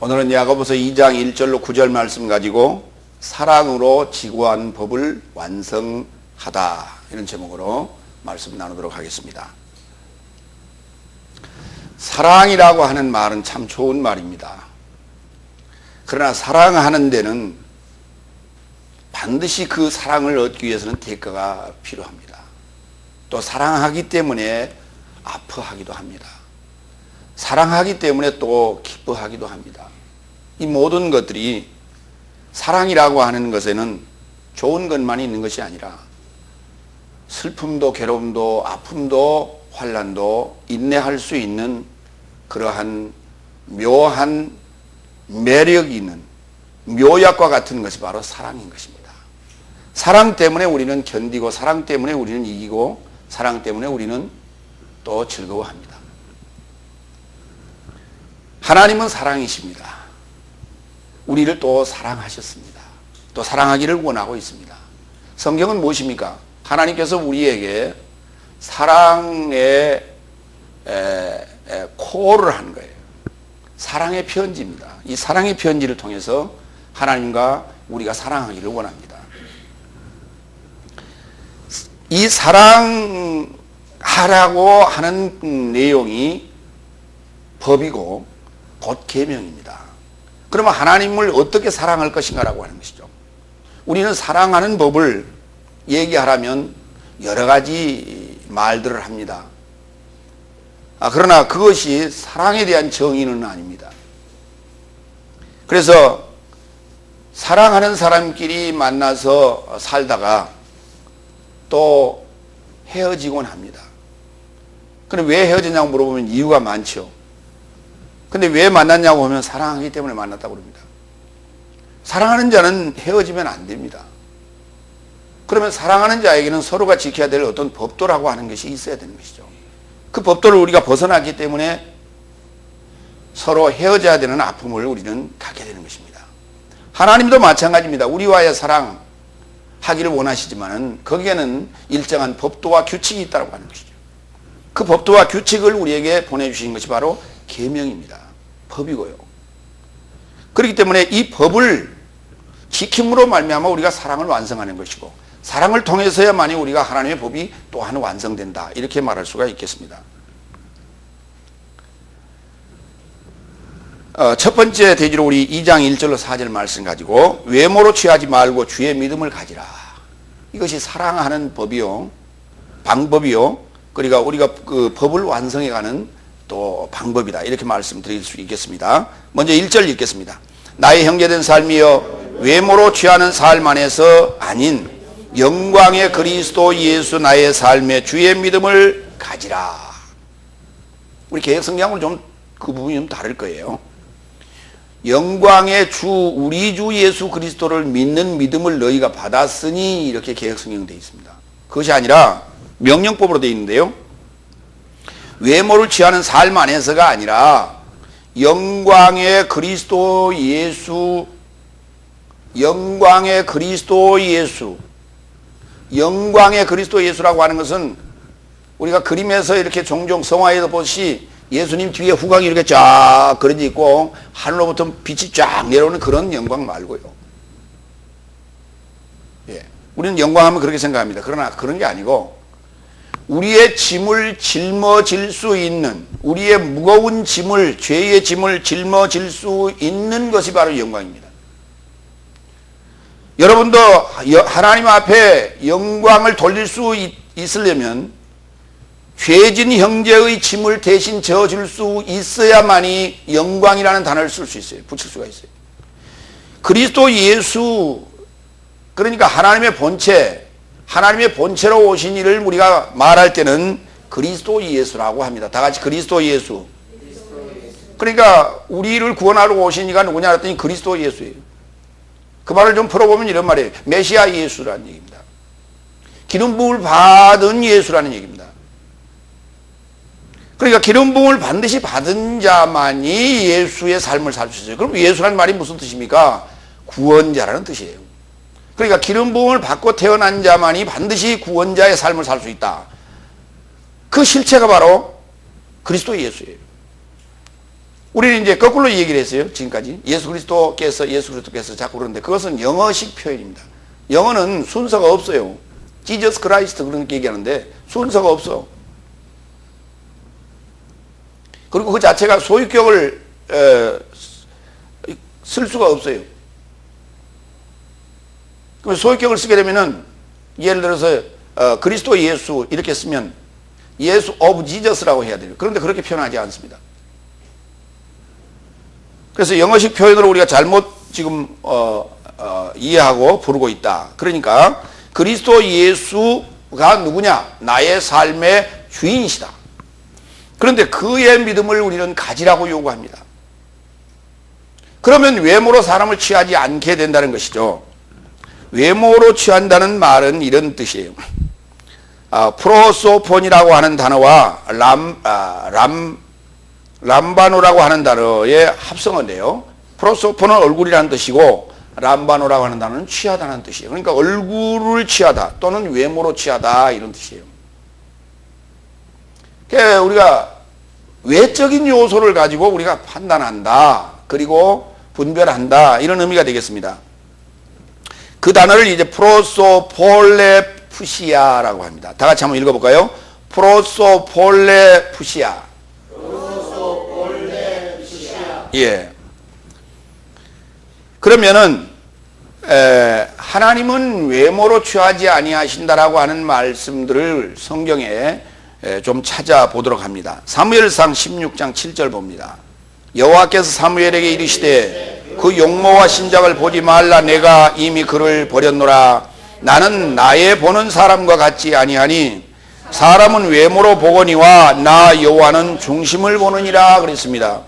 오늘은 야고보서 2장 1절로 9절 말씀 가지고 사랑으로 지구한 법을 완성하다, 이런 제목으로 말씀 나누도록 하겠습니다. 사랑이라고 하는 말은 참 좋은 말입니다. 그러나 사랑하는 데는 반드시 그 사랑을 얻기 위해서는 대가가 필요합니다. 또 사랑하기 때문에 아파하기도 합니다. 사랑하기 때문에 또 기뻐하기도 합니다. 이 모든 것들이 사랑이라고 하는 것에는 좋은 것만 있는 것이 아니라 슬픔도 괴로움도 아픔도 환난도 인내할 수 있는 그러한 묘한 매력이 있는 묘약과 같은 것이 바로 사랑인 것입니다. 사랑 때문에 우리는 견디고, 사랑 때문에 우리는 이기고, 사랑 때문에 우리는 또 즐거워합니다. 하나님은 사랑이십니다. 우리를 또 사랑하셨습니다. 또 사랑하기를 원하고 있습니다. 성경은 무엇입니까? 하나님께서 우리에게 사랑의 콜을 한 거예요. 사랑의 편지입니다. 이 사랑의 편지를 통해서 하나님과 우리가 사랑하기를 원합니다. 이 사랑하라고 하는 내용이 법이고 곧 계명입니다. 그러면 하나님을 어떻게 사랑할 것인가라고 하는 것이죠. 우리는 사랑하는 법을 얘기하려면 여러 가지 말들을 합니다. 그러나 그것이 사랑에 대한 정의는 아닙니다. 그래서 사랑하는 사람끼리 만나서 살다가 또 헤어지곤 합니다. 그럼 왜 헤어졌냐고 물어보면 이유가 많죠. 근데 왜 만났냐고 하면 사랑하기 때문에 만났다고 그럽니다. 사랑하는 자는 헤어지면 안 됩니다. 그러면 사랑하는 자에게는 서로가 지켜야 될 어떤 법도라고 하는 것이 있어야 되는 것이죠. 그 법도를 우리가 벗어나기 때문에 서로 헤어져야 되는 아픔을 우리는 갖게 되는 것입니다. 하나님도 마찬가지입니다. 우리와의 사랑하기를 원하시지만은 거기에는 일정한 법도와 규칙이 있다고 하는 것이죠. 그 법도와 규칙을 우리에게 보내주신 것이 바로 계명입니다. 법이고요. 그렇기 때문에 이 법을 지킴으로 말미암아 우리가 사랑을 완성하는 것이고, 사랑을 통해서야만이 우리가 하나님의 법이 또한 완성된다, 이렇게 말할 수가 있겠습니다. 첫 번째 대지로 우리 2장 1절로 4절 말씀 가지고 외모로 취하지 말고 주의 믿음을 가지라. 이것이 사랑하는 법이요, 방법이요, 그러니까 우리가 그 법을 완성해가는 또 방법이다, 이렇게 말씀드릴 수 있겠습니다. 먼저 1절 읽겠습니다. 나의 형제된 삶이여 외모로 취하는 삶 안에서 아닌 영광의 그리스도 예수 나의 삶에 주의 믿음을 가지라. 우리 개혁성경은 좀 그 부분이 좀 다를 거예요. 영광의 주 우리 주 예수 그리스도를 믿는 믿음을 너희가 받았으니, 이렇게 개혁성경 되어 있습니다. 그것이 아니라 명령법으로 되어 있는데요, 외모를 취하는 삶 안에서가 아니라 영광의 그리스도 예수, 영광의 그리스도 예수, 영광의 그리스도 예수라고 하는 것은 우리가 그림에서 이렇게 종종 성화에서 보시 예수님 뒤에 후광이 이렇게 쫙 그려져 있고 하늘로부터 빛이 쫙 내려오는 그런 영광 말고요. 예, 우리는 영광하면 그렇게 생각합니다. 그러나 그런 게 아니고 우리의 짐을 짊어질 수 있는, 우리의 무거운 짐을, 죄의 짐을 짊어질 수 있는 것이 바로 영광입니다. 여러분도 하나님 앞에 영광을 돌릴 수 있으려면 죄진 형제의 짐을 대신 져줄 수 있어야만이 영광이라는 단어를 쓸 수 있어요. 붙일 수가 있어요. 그리스도 예수, 그러니까 하나님의 본체, 하나님의 본체로 오신 이를 우리가 말할 때는 그리스도 예수라고 합니다. 다 같이 그리스도 예수. 그러니까 우리를 구원하러 오신 이가 누구냐 했더니 그리스도 예수예요. 그 말을 좀 풀어보면 이런 말이에요. 메시아 예수라는 얘기입니다. 기름 부음을 받은 예수라는 얘기입니다. 그러니까 기름 부음을 반드시 받은 자만이 예수의 삶을 살 수 있어요. 그럼 예수라는 말이 무슨 뜻입니까? 구원자라는 뜻이에요. 그러니까 기름 부음을 받고 태어난 자만이 반드시 구원자의 삶을 살 수 있다. 그 실체가 바로 그리스도 예수예요. 우리는 이제 거꾸로 얘기를 했어요. 지금까지 예수 그리스도께서 자꾸 그러는데 그것은 영어식 표현입니다. 영어는 순서가 없어요. 지저스 크라이스트 그렇게 얘기하는데 순서가 없어. 그리고 그 자체가 소유격을 쓸 수가 없어요. 그럼 소유격을 쓰게 되면은 예를 들어서 그리스도 예수 이렇게 쓰면 예수 오브 지저스라고 해야 돼요. 그런데 그렇게 표현하지 않습니다. 그래서 영어식 표현으로 우리가 잘못 지금 이해하고 부르고 있다. 그러니까 그리스도 예수가 누구냐? 나의 삶의 주인이시다. 그런데 그의 믿음을 우리는 가지라고 요구합니다. 그러면 외모로 사람을 취하지 않게 된다는 것이죠. 외모로 취한다는 말은 이런 뜻이에요. 프로소폰이라고 하는 단어와 람바노라고 하는 단어의 합성어인데요. 프로소폰은 얼굴이라는 뜻이고 람바노라고 하는 단어는 취하다는 뜻이에요. 그러니까 얼굴을 취하다 또는 외모로 취하다 이런 뜻이에요. 그러니까 우리가 외적인 요소를 가지고 우리가 판단한다. 그리고 분별한다. 이런 의미가 되겠습니다. 그 단어를 이제 프로소폴레푸시아라고 합니다. 다 같이 한번 읽어볼까요? 프로소폴레푸시아. 예. 그러면은 하나님은 외모로 취하지 아니하신다라고 하는 말씀들을 성경에 좀 찾아보도록 합니다. 사무엘상 16장 7절 봅니다. 여호와께서 사무엘에게 이르시되 그 용모와 신장을 보지 말라. 내가 이미 그를 버렸노라. 나는 나의 보는 사람과 같지 아니하니 사람은 외모로 보거니와 나 여호와는 중심을 보느니라 그랬습니다.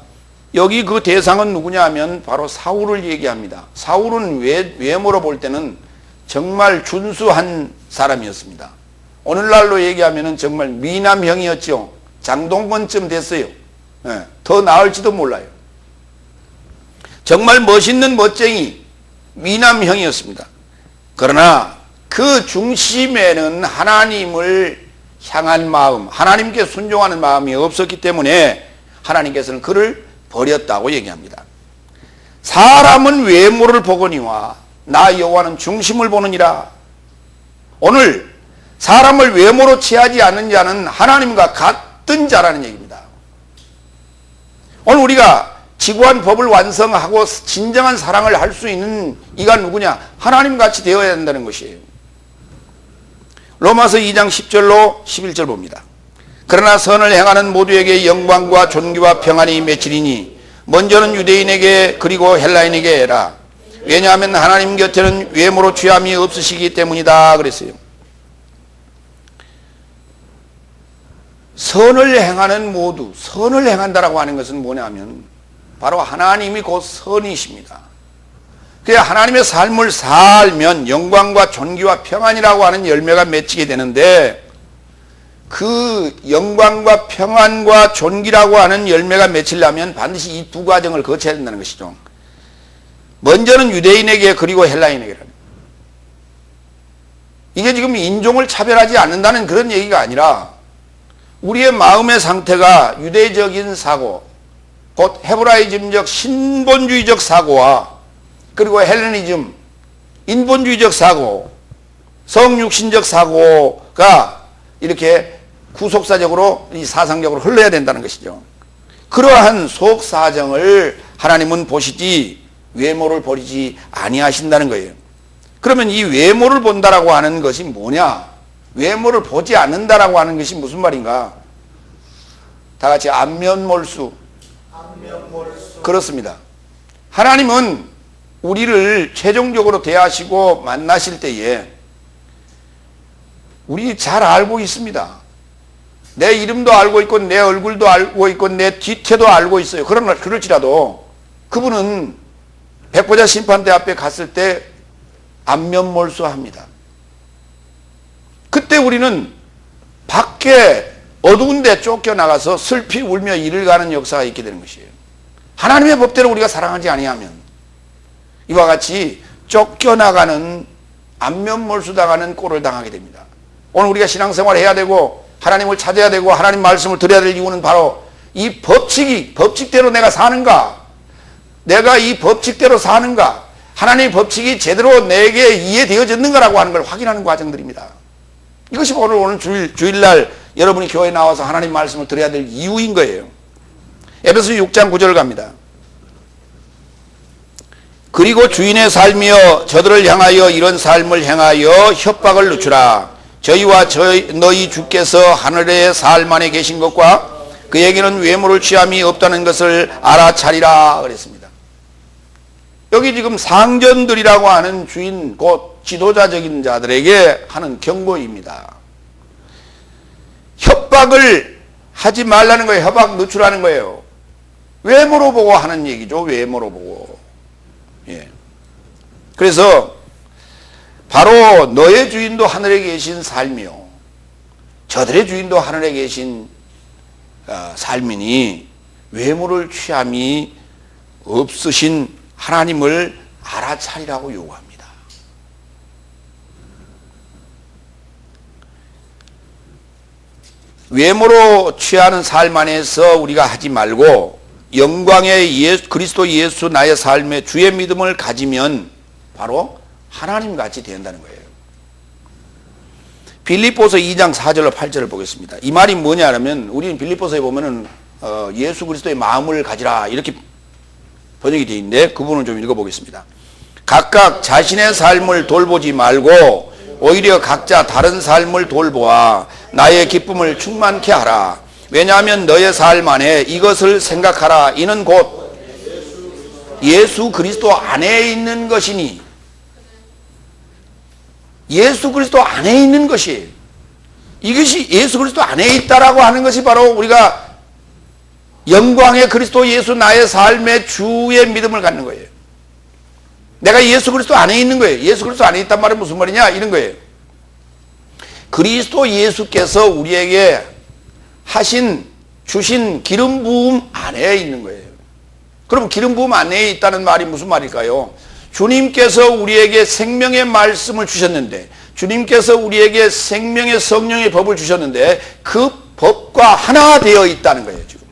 여기 그 대상은 누구냐 하면 바로 사울을 얘기합니다. 사울은 외모로 볼 때는 정말 준수한 사람이었습니다. 오늘날로 얘기하면 정말 미남형이었죠. 장동건쯤 됐어요. 더 나을지도 몰라요. 정말 멋있는 멋쟁이 미남형이었습니다. 그러나 그 중심에는 하나님을 향한 마음, 하나님께 순종하는 마음이 없었기 때문에 하나님께서는 그를 버렸다고 얘기합니다. 사람은 외모를 보거니와 나 여호와는 중심을 보느니라. 오늘 사람을 외모로 취하지 않는 자는 하나님과 같은 자라는 얘기입니다. 오늘 우리가 지구한 법을 완성하고 진정한 사랑을 할 수 있는 이가 누구냐? 하나님같이 되어야 된다는 것이에요. 로마서 2장 10절로 11절 봅니다. 그러나 선을 행하는 모두에게 영광과 존귀와 평안이 맺히리니 먼저는 유대인에게 그리고 헬라인에게라. 왜냐하면 하나님 곁에는 외모로 취함이 없으시기 때문이다 그랬어요. 선을 행하는 모두, 선을 행한다라고 하는 것은 뭐냐면 바로 하나님이 곧 선이십니다. 그래야 하나님의 삶을 살면 영광과 존귀와 평안이라고 하는 열매가 맺히게 되는데 그 영광과 평안과 존귀라고 하는 열매가 맺히려면 반드시 이 두 과정을 거쳐야 된다는 것이죠. 먼저는 유대인에게 그리고 헬라인에게라. 이게 지금 인종을 차별하지 않는다는 그런 얘기가 아니라 우리의 마음의 상태가 유대적인 사고, 곧 헤브라이즘적 신본주의적 사고와 그리고 헬레니즘, 인본주의적 사고, 성육신적 사고가 이렇게 구속사적으로 이 사상적으로 흘러야 된다는 것이죠. 그러한 속사정을 하나님은 보시지 외모를 버리지 아니하신다는 거예요. 그러면 이 외모를 본다라고 하는 것이 뭐냐? 외모를 보지 않는다라고 하는 것이 무슨 말인가? 다 같이 안면몰수. 그렇습니다. 하나님은 우리를 최종적으로 대하시고 만나실 때에 우리 잘 알고 있습니다. 내 이름도 알고 있고 내 얼굴도 알고 있고 내 뒤태도 알고 있어요. 그러나 그럴지라도 그분은 백보자 심판대 앞에 갔을 때 안면몰수합니다. 그때 우리는 밖에 어두운 데 쫓겨나가서 슬피 울며 이를 가는 역사가 있게 되는 것이에요. 하나님의 법대로 우리가 사랑하지 아니하면 이와 같이 쫓겨나가는 안면몰수당하는 꼴을 당하게 됩니다. 오늘 우리가 신앙생활을 해야 되고 하나님을 찾아야 되고 하나님 말씀을 들어야 될 이유는 바로 이 법칙대로 내가 사는가? 내가 이 법칙대로 사는가? 하나님의 법칙이 제대로 내게 이해되어졌는가라고 하는 걸 확인하는 과정들입니다. 이것이 오늘 주일날 여러분이 교회에 나와서 하나님 말씀을 들어야 될 이유인 거예요. 에베소 6장 9절 갑니다. 그리고 주인의 삶이여 저들을 향하여 이런 삶을 행하여 협박을 늦추라. 저희와 너희 주께서 하늘의 살 안에 계신 것과 그에게는 외모를 취함이 없다는 것을 알아차리라 그랬습니다. 여기 지금 상전들이라고 하는 주인 곧 지도자적인 자들에게 하는 경고입니다. 협박을 하지 말라는 거예요. 협박 늦추라는 거예요. 외모로 보고 하는 얘기죠. 외모로 보고. 예. 그래서 바로 너의 주인도 하늘에 계신 삶이요 저들의 주인도 하늘에 계신 삶이니 외모를 취함이 없으신 하나님을 알아차리라고 요구합니다. 외모로 취하는 삶 안에서 우리가 하지 말고 영광의 그리스도 예수 나의 삶에 주의 믿음을 가지면 바로 하나님같이 된다는 거예요. 빌립보서 2장 4절로 8절을 보겠습니다. 이 말이 뭐냐 하면 우리는 빌립보서에 보면은 예수 그리스도의 마음을 가지라 이렇게 번역이 되어 있는데 그 부분을 좀 읽어보겠습니다. 각각 자신의 삶을 돌보지 말고 오히려 각자 다른 삶을 돌보아 나의 기쁨을 충만케 하라. 왜냐하면 너의 삶 안에 이것을 생각하라. 이는 곧 예수 그리스도 안에 있는 것이니 예수 그리스도 안에 있는 것이에요. 이것이 예수 그리스도 안에 있다라고 하는 것이 바로 우리가 영광의 그리스도 예수 나의 삶의 주의 믿음을 갖는 거예요. 내가 예수 그리스도 안에 있는 거예요. 예수 그리스도 안에 있단 말은 무슨 말이냐 이런 거예요. 그리스도 예수께서 우리에게 주신 기름 부음 안에 있는 거예요. 그럼 기름 부음 안에 있다는 말이 무슨 말일까요? 주님께서 우리에게 생명의 말씀을 주셨는데 주님께서 우리에게 생명의 성령의 법을 주셨는데 그 법과 하나 되어 있다는 거예요. 지금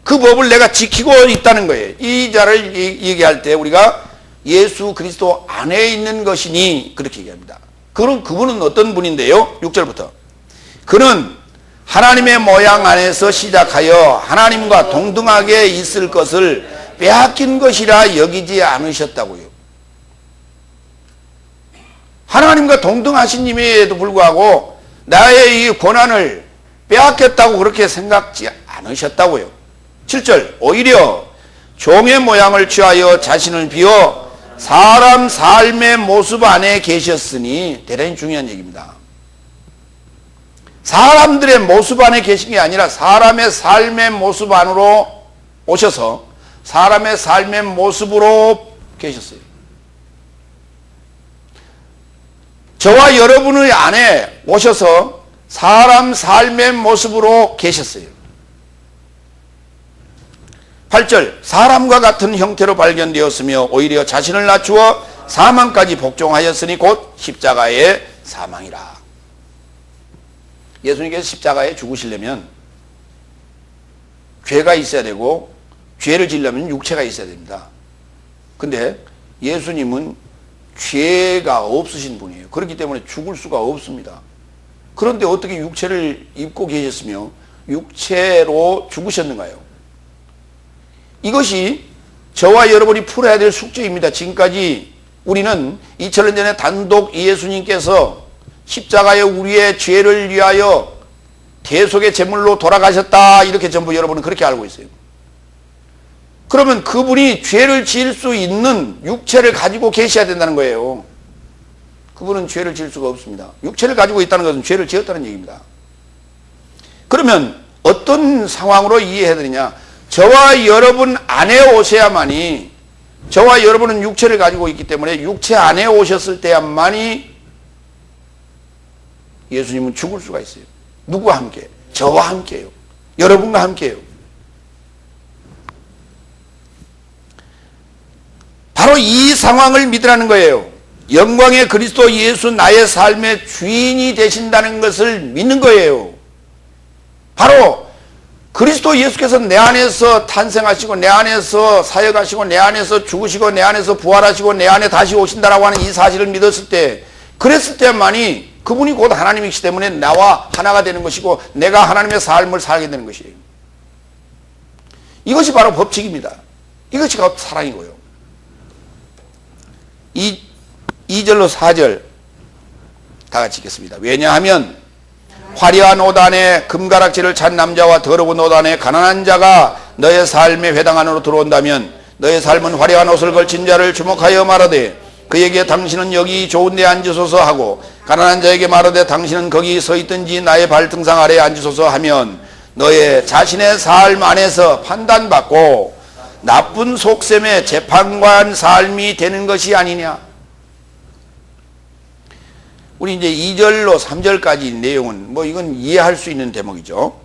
그 법을 내가 지키고 있다는 거예요. 이 자를 얘기할 때 우리가 예수 그리스도 안에 있는 것이니 그렇게 얘기합니다. 그럼 그분은 어떤 분인데요? 6절부터 그는 하나님의 모양 안에서 시작하여 하나님과 동등하게 있을 것을 빼앗긴 것이라 여기지 않으셨다고요. 하나님과 동등하신 님에도 불구하고 나의 이 권한을 빼앗겼다고 그렇게 생각지 않으셨다고요. 7절 오히려 종의 모양을 취하여 자신을 비워 사람 삶의 모습 안에 계셨으니 대단히 중요한 얘기입니다. 사람들의 모습 안에 계신 게 아니라 사람의 삶의 모습 안으로 오셔서 사람의 삶의 모습으로 계셨어요. 저와 여러분의 안에 오셔서 사람 삶의 모습으로 계셨어요. 8절 사람과 같은 형태로 발견되었으며 오히려 자신을 낮추어 사망까지 복종하였으니 곧 십자가의 사망이라. 예수님께서 십자가에 죽으시려면 죄가 있어야 되고 죄를 지으려면 육체가 있어야 됩니다. 근데 예수님은 죄가 없으신 분이에요. 그렇기 때문에 죽을 수가 없습니다. 그런데 어떻게 육체를 입고 계셨으며 육체로 죽으셨는가요? 이것이 저와 여러분이 풀어야 될 숙제입니다. 지금까지 우리는 2000년 전에 단독 예수님께서 십자가에 우리의 죄를 위하여 대속의 제물로 돌아가셨다 이렇게 전부 여러분은 그렇게 알고 있어요. 그러면 그분이 죄를 지을 수 있는 육체를 가지고 계셔야 된다는 거예요. 그분은 죄를 지을 수가 없습니다. 육체를 가지고 있다는 것은 죄를 지었다는 얘기입니다. 그러면 어떤 상황으로 이해해야 되느냐? 저와 여러분 안에 오셔야만이, 저와 여러분은 육체를 가지고 있기 때문에 육체 안에 오셨을 때야만이 예수님은 죽을 수가 있어요. 누구와 함께? 저와 함께요. 여러분과 함께요. 바로 이 상황을 믿으라는 거예요. 영광의 그리스도 예수 나의 삶의 주인이 되신다는 것을 믿는 거예요. 바로 그리스도 예수께서 내 안에서 탄생하시고 내 안에서 사역하시고 내 안에서 죽으시고 내 안에서 부활하시고 내 안에 다시 오신다라고 하는 이 사실을 믿었을 때, 그랬을 때만이 그분이 곧 하나님이시기 때문에 나와 하나가 되는 것이고 내가 하나님의 삶을 살게 되는 것이에요. 이것이 바로 법칙입니다. 이것이 곧 사랑이고요. 2절로 4절 다 같이 읽겠습니다. 왜냐하면 화려한 옷 안에 금가락지를 찬 남자와 더러운 옷 안에 가난한 자가 너의 삶의 회당 안으로 들어온다면 너의 삶은 화려한 옷을 걸친 자를 주목하여 말하되 그에게 당신은 여기 좋은 데 앉으소서 하고 가난한 자에게 말하되 당신은 거기 서 있든지 나의 발등상 아래에 앉으소서 하면 너의 자신의 삶 안에서 판단받고 나쁜 속셈의 재판관 삶이 되는 것이 아니냐. 우리 이제 2절로 3절까지 내용은 뭐 이건 이해할 수 있는 대목이죠.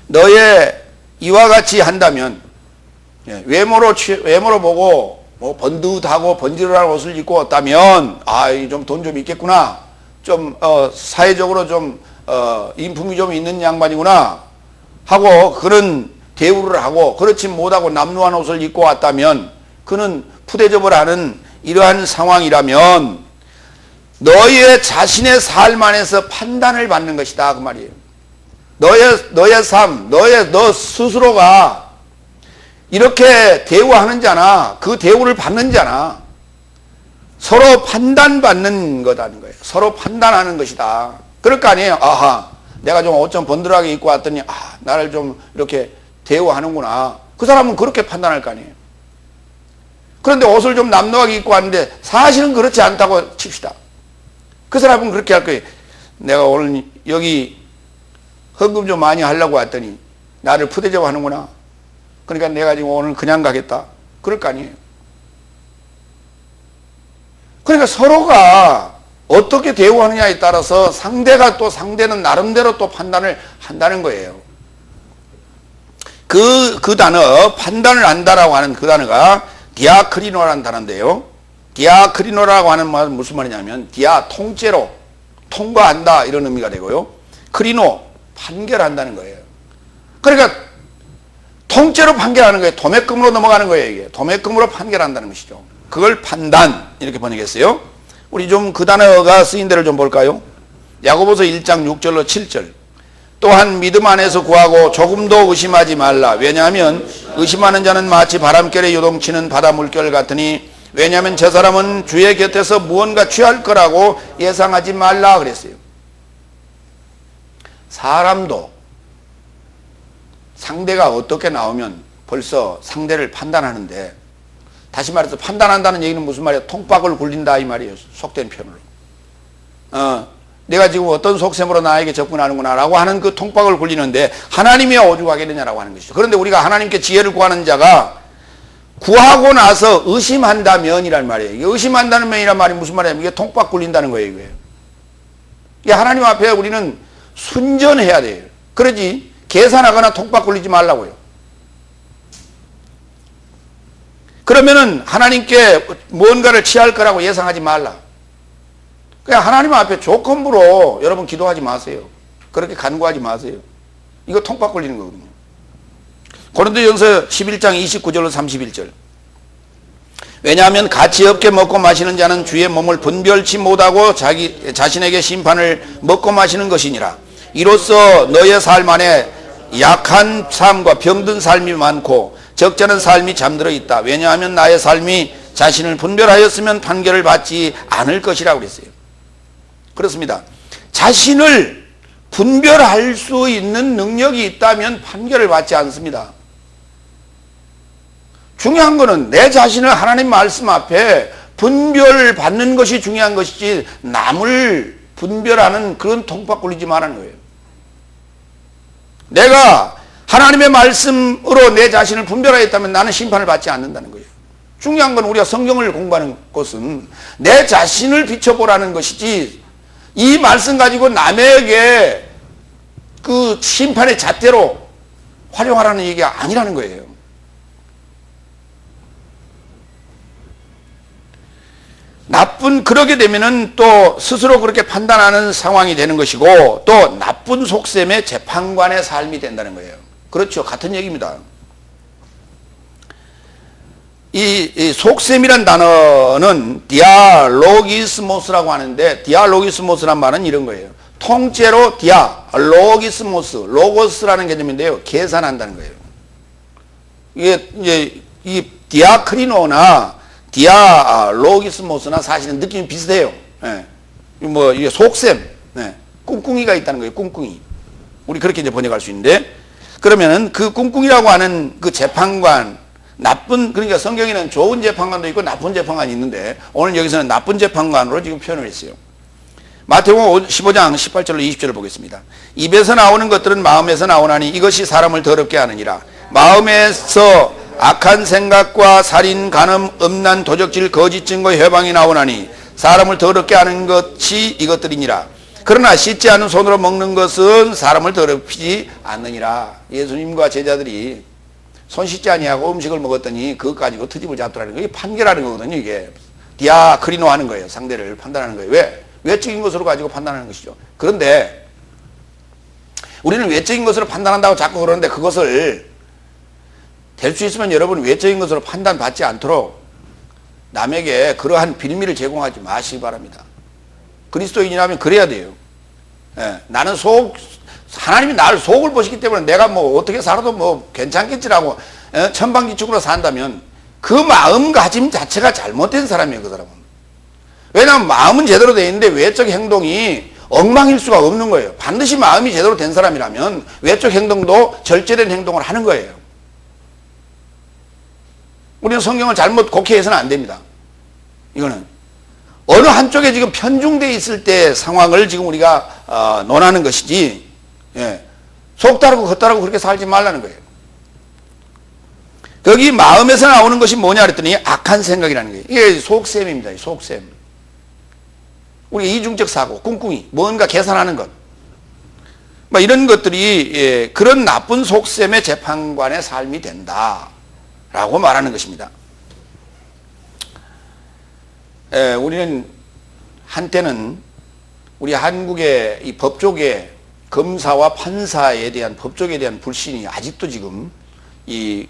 너의 이와 같이 한다면, 외모로 보고 뭐 번듯하고 번지르한 옷을 입고 왔다면 좀 돈 좀 있겠구나, 좀 사회적으로 좀 인품이 좀 있는 양반이구나 하고 그런 대우를 하고, 그렇지 못하고 남루한 옷을 입고 왔다면 그는 푸대접을 하는 이러한 상황이라면 너의 자신의 삶 안에서 판단을 받는 것이다 그 말이에요. 너의 삶, 너 스스로가 이렇게 대우하는 자나 그 대우를 받는 자나 서로 판단받는 거다는 거예요. 서로 판단하는 것이다. 그럴 거 아니에요. 아하, 내가 좀 옷 좀 번들하게 입고 왔더니 나를 좀 이렇게 대우하는구나. 그 사람은 그렇게 판단할 거 아니에요. 그런데 옷을 좀 남루하게 입고 왔는데 사실은 그렇지 않다고 칩시다. 그 사람은 그렇게 할 거예요. 내가 오늘 여기 헌금 좀 많이 하려고 왔더니 나를 푸대접 하는구나. 그러니까 내가 지금 오늘 그냥 가겠다. 그럴 거 아니에요. 그러니까 서로가 어떻게 대우하느냐에 따라서 상대는 나름대로 또 판단을 한다는 거예요. 그 단어, 판단을 한다라고 하는 그 단어가 디아크리노라는 단어인데요. 디아크리노라고 하는 말은 무슨 말이냐면, 통째로, 통과한다 이런 의미가 되고요. 크리노, 판결한다는 거예요. 그러니까 통째로 판결하는 거예요. 도매금으로 넘어가는 거예요. 이게 도매금으로 판결한다는 것이죠. 그걸 판단 이렇게 번역했어요. 우리 좀 그 단어가 쓰인 데를 좀 볼까요? 야고보서 1장 6절로 7절. 또한 믿음 안에서 구하고 조금도 의심하지 말라. 왜냐하면 의심하는 자는 마치 바람결에 요동치는 바다 물결 같으니, 왜냐하면 저 사람은 주의 곁에서 무언가 취할 거라고 예상하지 말라 그랬어요. 사람도 상대가 어떻게 나오면 벌써 상대를 판단하는데, 다시 말해서 판단한다는 얘기는 무슨 말이에요? 통박을 굴린다 이 말이에요. 속된 표현으로. 내가 지금 어떤 속셈으로 나에게 접근하는구나 라고 하는 그 통박을 굴리는데 하나님이 오죽하겠느냐라고 하는 것이죠. 그런데 우리가 하나님께 지혜를 구하는 자가 구하고 나서 의심한다면이란 말이에요. 이게 의심한다는 면이란 말이 무슨 말이냐면 이게 통박 굴린다는 거예요. 이게 하나님 앞에 우리는 순전해야 돼요. 그러지 계산하거나 통박 굴리지 말라고요. 그러면은 하나님께 뭔가를 취할 거라고 예상하지 말라. 그냥 하나님 앞에 조건부로 여러분 기도하지 마세요. 그렇게 간구하지 마세요. 이거 통박 굴리는 거거든요. 고린도전서 11장 29절로 31절. 왜냐하면 가치 없게 먹고 마시는 자는 주의 몸을 분별치 못하고 자신에게 심판을 먹고 마시는 것이니라. 이로써 너의 삶 안에 약한 삶과 병든 삶이 많고 적잖은 삶이 잠들어 있다. 왜냐하면 나의 삶이 자신을 분별하였으면 판결을 받지 않을 것이라고 그랬어요. 그렇습니다. 자신을 분별할 수 있는 능력이 있다면 판결을 받지 않습니다. 중요한 것은 내 자신을 하나님 말씀 앞에 분별받는 것이 중요한 것이지 남을 분별하는 그런 통박 굴리지 말라는 거예요. 내가 하나님의 말씀으로 내 자신을 분별하였다면 나는 심판을 받지 않는다는 거예요. 중요한 건 우리가 성경을 공부하는 것은 내 자신을 비춰보라는 것이지 이 말씀 가지고 남에게 그 심판의 잣대로 활용하라는 얘기가 아니라는 거예요. 그러게 되면은 또 스스로 그렇게 판단하는 상황이 되는 것이고 또 나쁜 속셈의 재판관의 삶이 된다는 거예요. 그렇죠. 같은 얘기입니다. 이 속셈이란 단어는 디아로기스모스라고 하는데, 디아로기스모스란 말은 이런 거예요. 통째로 디아로기스모스, 로고스라는 개념인데요. 계산한다는 거예요. 이게 이제 이 디아크리노나 디아로기스모스나 사실은 느낌이 비슷해요. 예. 뭐 이게 속셈, 예. 꿍꿍이가 있다는 거예요. 꿍꿍이. 우리 그렇게 이제 번역할 수 있는데, 그러면은 그 꿍꿍이라고 하는 그 재판관, 그러니까 성경에는 좋은 재판관도 있고 나쁜 재판관이 있는데, 오늘 여기서는 나쁜 재판관으로 지금 표현을 했어요. 마태복음 15장 18절로 20절을 보겠습니다. 입에서 나오는 것들은 마음에서 나오나니 이것이 사람을 더럽게 하느니라. 마음에서 악한 생각과 살인, 간음, 음란, 도적질, 거짓 증거, 회방이 나오나니 사람을 더럽게 하는 것이 이것들이니라. 그러나 씻지 않은 손으로 먹는 것은 사람을 더럽히지 않느니라. 예수님과 제자들이 손 씻지 아니하고 음식을 먹었더니 그것 가지고 트집을 잡더라는 거예요. 이게 판결하는 거거든요. 이게 디아크리노 하는 거예요. 상대를 판단하는 거예요. 왜? 외적인 것으로 가지고 판단하는 것이죠. 그런데 우리는 외적인 것으로 판단한다고 자꾸 그러는데, 그것을 될 수 있으면 여러분 외적인 것으로 판단받지 않도록 남에게 그러한 빌미를 제공하지 마시기 바랍니다. 그리스도인이라면 그래야 돼요. 예, 나는 하나님이 나를 속을 보시기 때문에 내가 뭐 어떻게 살아도 뭐 괜찮겠지라고 천방지축으로 산다면 그 마음가짐 자체가 잘못된 사람이에요. 그 사람은. 왜냐하면 마음은 제대로 되어 있는데 외적 행동이 엉망일 수가 없는 거예요. 반드시 마음이 제대로 된 사람이라면 외적 행동도 절제된 행동을 하는 거예요. 우리는 성경을 잘못 곡해해서는 안 됩니다. 이거는 어느 한쪽에 지금 편중되어 있을 때 상황을 지금 우리가 논하는 것이지, 예, 속 따르고 겉 따르고 그렇게 살지 말라는 거예요. 거기 마음에서 나오는 것이 뭐냐 그랬더니 악한 생각이라는 거예요. 이게 속셈입니다. 속셈. 우리 이중적 사고, 꿍꿍이, 뭔가 계산하는 것, 뭐 이런 것들이, 예, 그런 나쁜 속셈의 재판관의 삶이 된다라고 말하는 것입니다. 예, 우리는 한때는 우리 한국의 이 법조계, 검사와 판사에 대한 법조계에 대한 불신이 아직도 지금 이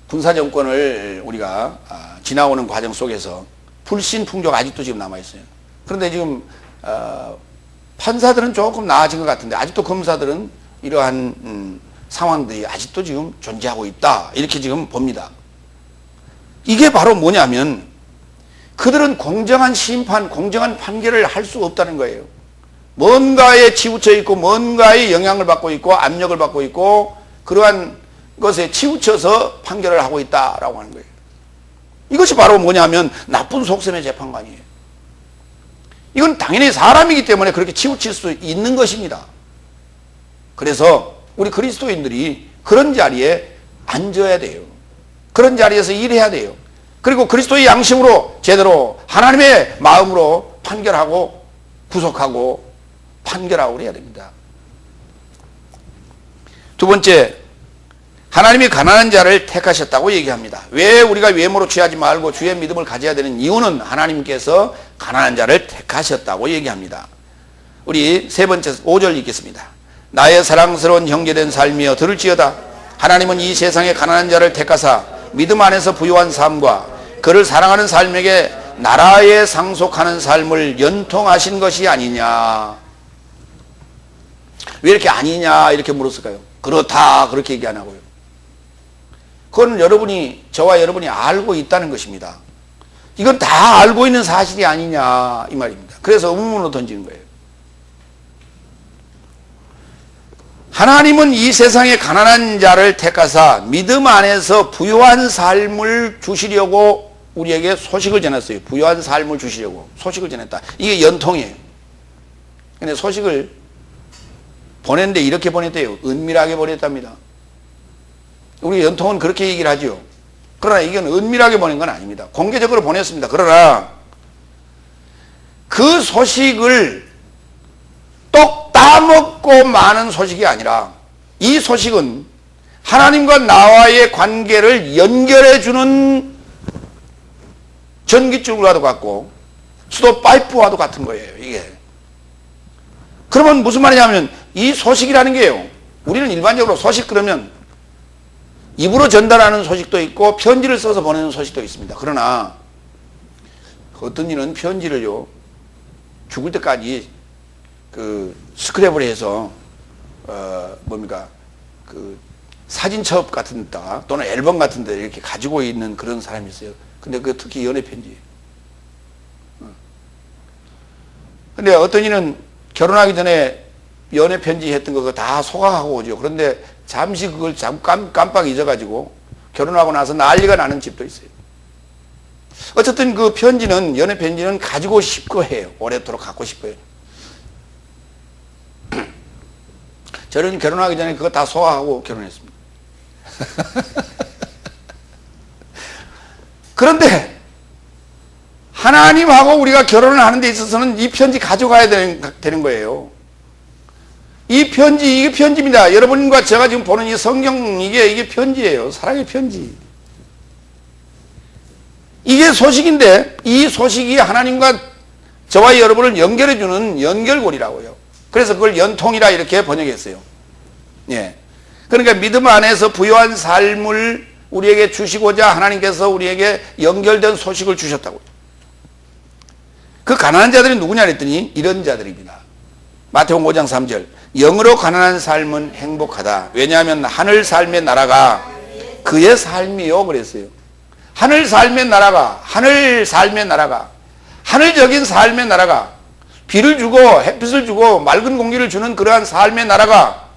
군사 정권을 우리가 지나오는 과정 속에서 불신 풍조가 아직도 지금 남아 있어요. 그런데 지금 판사들은 조금 나아진 것 같은데 아직도 검사들은 이러한 상황들이 아직도 지금 존재하고 있다, 이렇게 지금 봅니다. 이게 바로 뭐냐면 그들은 공정한 심판, 공정한 판결을 할 수 없다는 거예요. 뭔가에 치우쳐 있고 뭔가에 영향을 받고 있고 압력을 받고 있고 그러한 것에 치우쳐서 판결을 하고 있다라고 하는 거예요. 이것이 바로 뭐냐면 나쁜 속셈의 재판관이에요. 이건 당연히 사람이기 때문에 그렇게 치우칠 수 있는 것입니다. 그래서 우리 그리스도인들이 그런 자리에 앉아야 돼요. 그런 자리에서 일해야 돼요. 그리고 그리스도의 양심으로 제대로 하나님의 마음으로 판결하고 구속하고 판결하고 그래야 됩니다. 두 번째, 하나님이 가난한 자를 택하셨다고 얘기합니다. 왜 우리가 외모로 취하지 말고 주의 믿음을 가져야 되는 이유는 하나님께서 가난한 자를 택하셨다고 얘기합니다. 우리 세 번째 5절 읽겠습니다. 나의 사랑스러운 형제된 삶이여 들을지어다. 하나님은 이 세상에 가난한 자를 택하사 믿음 안에서 부유한 삶과 그를 사랑하는 삶에게 나라에 상속하는 삶을 연통하신 것이 아니냐. 왜 이렇게 아니냐 이렇게 물었을까요? 그렇다 그렇게 얘기 안 하고요. 그건 저와 여러분이 알고 있다는 것입니다. 이건 다 알고 있는 사실이 아니냐 이 말입니다. 그래서 의문으로 던지는 거예요. 하나님은 이 세상에 가난한 자를 택하사 믿음 안에서 부유한 삶을 주시려고 우리에게 소식을 전했어요. 부유한 삶을 주시려고 소식을 전했다. 이게 연통이에요. 근데 소식을 보냈는데 이렇게 보냈대요. 은밀하게 보냈답니다. 우리 연통은 그렇게 얘기를 하죠. 그러나 이건 은밀하게 보낸 건 아닙니다. 공개적으로 보냈습니다. 그러나 그 소식을 똑 따먹고 마는 소식이 아니라 이 소식은 하나님과 나와의 관계를 연결해주는 전기줄과도 같고 수도 파이프와도 같은 거예요. 이게. 그러면 무슨 말이냐면 이 소식이라는 게요, 우리는 일반적으로 소식 그러면 입으로 전달하는 소식도 있고 편지를 써서 보내는 소식도 있습니다. 그러나 어떤 이는 편지를요, 죽을 때까지 그 스크랩을 해서 그 사진첩 같은 데다가 또는 앨범 같은 데 이렇게 가지고 있는 그런 사람이 있어요. 근데 그 특히 연애 편지예요. 근데 어떤 이는 결혼하기 전에 연애 편지 했던 거 다 소각하고 오죠. 그런데 잠시 그걸 깜빡 잊어가지고 결혼하고 나서 난리가 나는 집도 있어요. 어쨌든 그 편지는, 연애 편지는 가지고 싶고 해요. 오래도록 갖고 싶어요. 저는 결혼하기 전에 그거 다 소화하고 결혼했습니다. 그런데 하나님하고 우리가 결혼을 하는 데 있어서는 이 편지 가져가야 되는 거예요. 이 편지, 이게 편지입니다. 여러분과 제가 지금 보는 이 성경, 이게 편지예요. 사랑의 편지. 이게 소식인데, 이 소식이 하나님과 저와 여러분을 연결해주는 연결고리라고요. 그래서 그걸 연통이라 이렇게 번역했어요. 예. 그러니까 믿음 안에서 부요한 삶을 우리에게 주시고자 하나님께서 우리에게 연결된 소식을 주셨다고요. 그 가난한 자들이 누구냐 그랬더니 이런 자들입니다. 마태복음 5장 3절. 영으로 가난한 삶은 행복하다. 왜냐하면 하늘 삶의 나라가 그의 삶이요 그랬어요. 하늘 삶의 나라가, 하늘적인 삶의 나라가, 비를 주고 햇빛을 주고 맑은 공기를 주는 그러한 삶의 나라가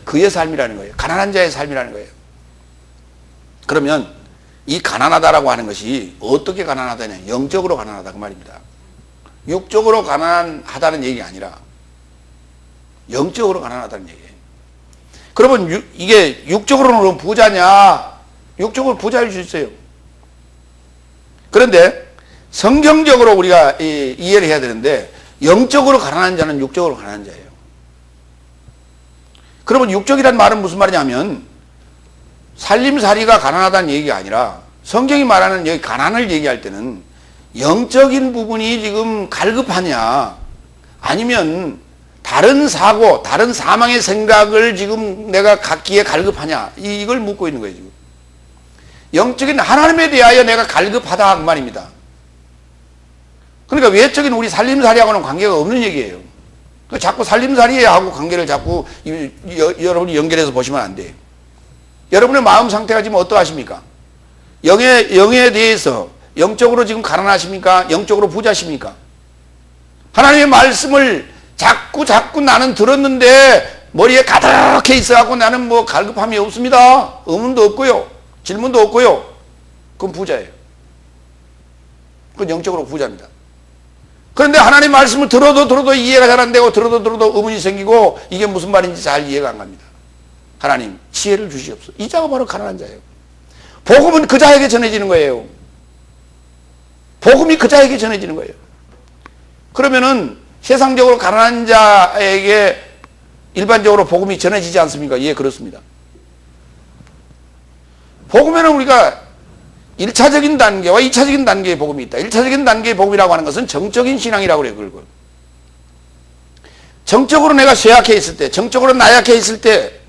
그의 삶이라는 거예요. 가난한 자의 삶이라는 거예요. 그러면 이 가난하다라고 하는 것이 어떻게 가난하다냐? 영적으로 가난하다 그 말입니다. 육적으로 가난하다는 얘기가 아니라 영적으로 가난하다는 얘기예요. 그러면 이게 육적으로는 부자냐? 육적으로 부자일 수 있어요. 그런데 성경적으로 우리가 이해를 해야 되는데 영적으로 가난한 자는 육적으로 가난한 자예요. 그러면 육적이란 말은 무슨 말이냐면 살림살이가 가난하다는 얘기가 아니라 성경이 말하는 여기 가난을 얘기할 때는 영적인 부분이 지금 갈급하냐 아니면 다른 사고, 다른 사망의 생각을 지금 내가 갖기에 갈급하냐 이걸 묻고 있는 거예요. 지금 영적인 하나님에 대하여 내가 갈급하다 그 말입니다. 그러니까 외적인 우리 살림살이하고는 관계가 없는 얘기예요. 자꾸 살림살이하고 관계를 자꾸 여러분이 연결해서 보시면 안 돼요. 여러분의 마음 상태가 지금 어떠하십니까? 영에 대해서 영적으로 지금 가난하십니까? 영적으로 부자십니까? 하나님의 말씀을 자꾸 나는 들었는데 머리에 가득해 있어갖고 나는 뭐 갈급함이 없습니다. 의문도 없고요. 질문도 없고요. 그건 부자예요. 그건 영적으로 부자입니다. 그런데 하나님 말씀을 들어도 이해가 잘 안 되고 들어도 의문이 생기고 이게 무슨 말인지 잘 이해가 안 갑니다. 하나님 지혜를 주시옵소서. 이 자가 바로 가난한 자예요. 복음은 그 자에게 전해지는 거예요. 복음이 그 자에게 전해지는 거예요. 그러면은 세상적으로 가난한 자에게 일반적으로 복음이 전해지지 않습니까? 예, 그렇습니다. 복음에는 우리가 1차적인 단계와 2차적인 단계의 복음이 있다. 1차적인 단계의 복음이라고 하는 것은 정적인 신앙이라고 그래요. 그걸. 정적으로 내가 쇠약해 있을 때, 정적으로 나약해 있을 때,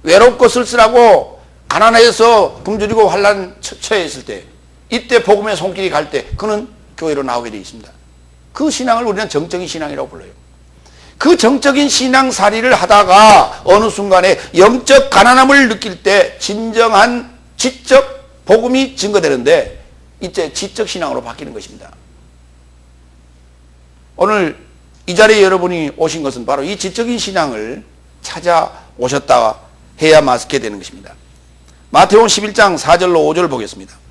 외롭고 쓸쓸하고 가난해서 굶주리고 환난 처해 있을 때, 이때 복음의 손길이 갈 때 그는 교회로 나오게 되어 있습니다. 그 신앙을 우리는 정적인 신앙이라고 불러요. 그 정적인 신앙살이를 하다가 어느 순간에 영적 가난함을 느낄 때 진정한 지적 복음이 증거되는데 이제 지적 신앙으로 바뀌는 것입니다. 오늘 이 자리에 여러분이 오신 것은 바로 이 지적인 신앙을 찾아오셨다 해야 맞게 되는 것입니다. 마태복음 11장 4절로 5절 보겠습니다.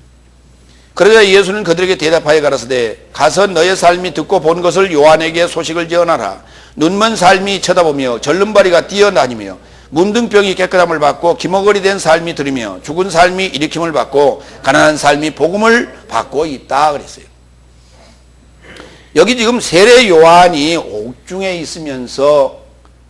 그러자 예수는 그들에게 대답하여 가라사대 가서 너의 삶이 듣고 본 것을 요한에게 소식을 전하라. 눈먼 삶이 쳐다보며 절름발이가 뛰어다니며 문둥병이 깨끗함을 받고 기머거리 된 삶이 들으며 죽은 삶이 일으킴을 받고 가난한 삶이 복음을 받고 있다 그랬어요. 여기 지금 세례 요한이 옥중에 있으면서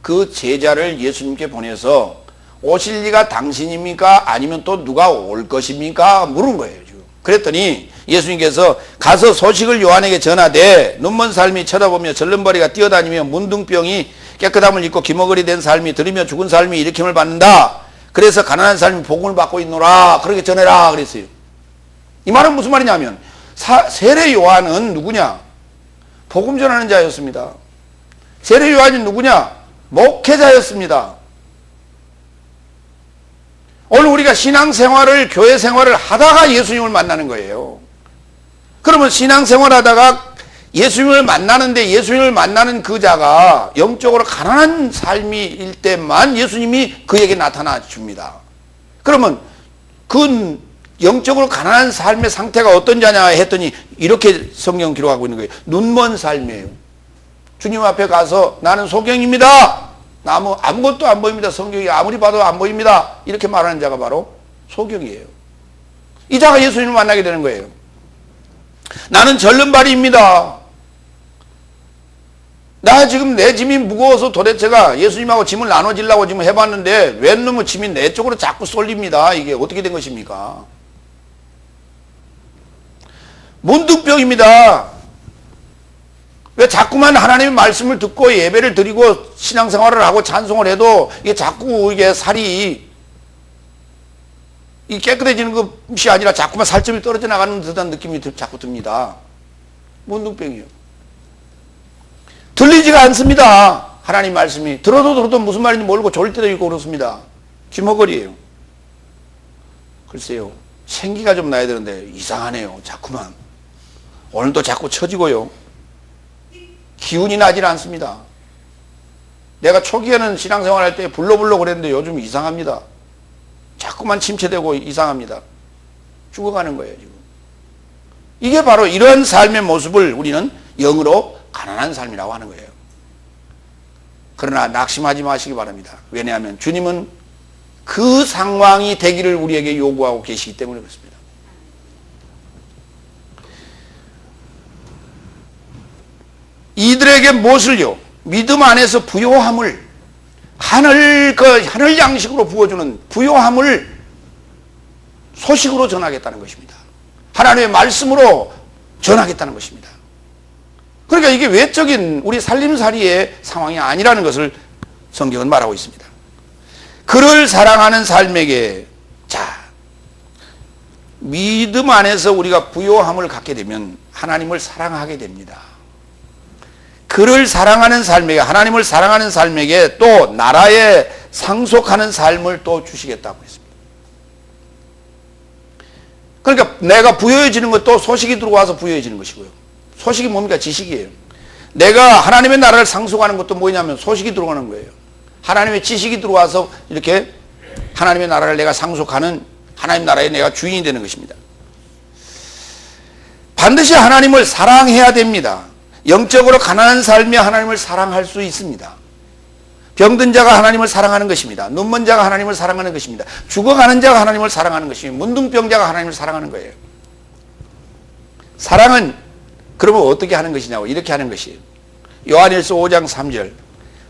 그 제자를 예수님께 보내서 오실 리가 당신입니까? 아니면 또 누가 올 것입니까? 물은 거예요. 지금. 그랬더니 예수님께서 가서 소식을 요한에게 전하되 눈먼 삶이 쳐다보며 절름발이가 뛰어다니며 문둥병이 깨끗함을 입고 기머거리 된 삶이 들이며 죽은 삶이 일으킴을 받는다. 그래서 가난한 삶이 복음을 받고 있노라. 그렇게 전해라 그랬어요. 이 말은 무슨 말이냐면 세례 요한은 누구냐? 복음 전하는 자였습니다. 세례 요한이 누구냐? 목회자였습니다. 오늘 우리가 신앙생활을, 교회 생활을 하다가 예수님을 만나는 거예요. 그러면 신앙생활 하다가 예수님을 만나는데 예수님을 만나는 그 자가 영적으로 가난한 삶일 때만 예수님이 그에게 나타나 줍니다. 그러면 그 영적으로 가난한 삶의 상태가 어떤 자냐 했더니 이렇게 성경 기록하고 있는 거예요. 눈먼 삶이에요. 주님 앞에 가서 나는 소경입니다. 아무것도 안 보입니다. 성경이 아무리 봐도 안 보입니다. 이렇게 말하는 자가 바로 소경이에요. 이 자가 예수님을 만나게 되는 거예요. 나는 절름발이입니다. 나 지금 내 짐이 무거워서 도대체가 예수님하고 짐을 나눠지려고 지금 해봤는데 웬 놈의 짐이 내 쪽으로 자꾸 쏠립니다. 이게 어떻게 된 것입니까? 문둥병입니다. 왜 자꾸만 하나님의 말씀을 듣고 예배를 드리고 신앙생활을 하고 찬송을 해도 이게 자꾸 이게 살이 이 깨끗해지는 것이 아니라 자꾸만 살점이 떨어져 나가는 듯한 느낌이 자꾸 듭니다. 문둥병이요. 들리지가 않습니다. 하나님 말씀이. 들어도 무슨 말인지 모르고 졸릴 때도 있고 그렇습니다. 귀머거리예요. 글쎄요. 생기가 좀 나야 되는데 이상하네요. 자꾸만. 오늘도 자꾸 처지고요. 기운이 나질 않습니다. 내가 초기에는 신앙생활 할 때 불러불러 그랬는데 요즘 이상합니다. 자꾸만 침체되고 이상합니다. 죽어가는 거예요, 지금. 이게 바로 이런 삶의 모습을 우리는 영으로 가난한 삶이라고 하는 거예요. 그러나 낙심하지 마시기 바랍니다. 왜냐하면 주님은 그 상황이 되기를 우리에게 요구하고 계시기 때문에 그렇습니다. 이들에게 무엇을요? 믿음 안에서 부요함을 하늘 양식으로 부어주는 부요함을 소식으로 전하겠다는 것입니다. 하나님의 말씀으로 전하겠다는 것입니다. 그러니까 이게 외적인 우리 살림살이의 상황이 아니라는 것을 성경은 말하고 있습니다. 그를 사랑하는 삶에게 믿음 안에서 우리가 부요함을 갖게 되면 하나님을 사랑하게 됩니다. 그를 사랑하는 삶에게, 하나님을 사랑하는 삶에게 또 나라에 상속하는 삶을 또 주시겠다고 했습니다. 그러니까 내가 부여해지는 것도 소식이 들어와서 부여해지는 것이고요. 소식이 뭡니까? 지식이에요. 내가 하나님의 나라를 상속하는 것도 뭐냐면 소식이 들어가는 거예요. 하나님의 지식이 들어와서 이렇게 하나님의 나라를 내가 상속하는, 하나님 나라의 내가 주인이 되는 것입니다. 반드시 하나님을 사랑해야 됩니다. 영적으로 가난한 삶에 하나님을 사랑할 수 있습니다. 병든 자가 하나님을 사랑하는 것입니다. 눈먼 자가 하나님을 사랑하는 것입니다. 죽어가는 자가 하나님을 사랑하는 것입니다. 문둥병자가 하나님을 사랑하는 거예요. 사랑은 그러면 어떻게 하는 것이냐고, 이렇게 하는 것이에요. 요한일서 5장 3절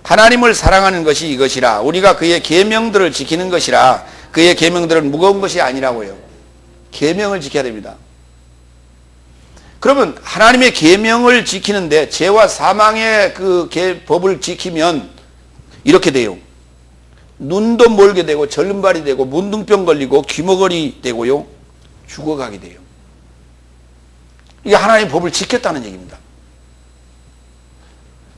하나님을 사랑하는 것이 이것이라, 우리가 그의 계명들을 지키는 것이라. 그의 계명들은 무거운 것이 아니라고요. 계명을 지켜야 됩니다. 그러면 하나님의 계명을 지키는데 죄와 사망의 그 법을 지키면 이렇게 돼요. 눈도 멀게 되고 절름발이 되고 문둥병 걸리고 귀머거리 되고요. 죽어가게 돼요. 이게 하나님의 법을 지켰다는 얘기입니다.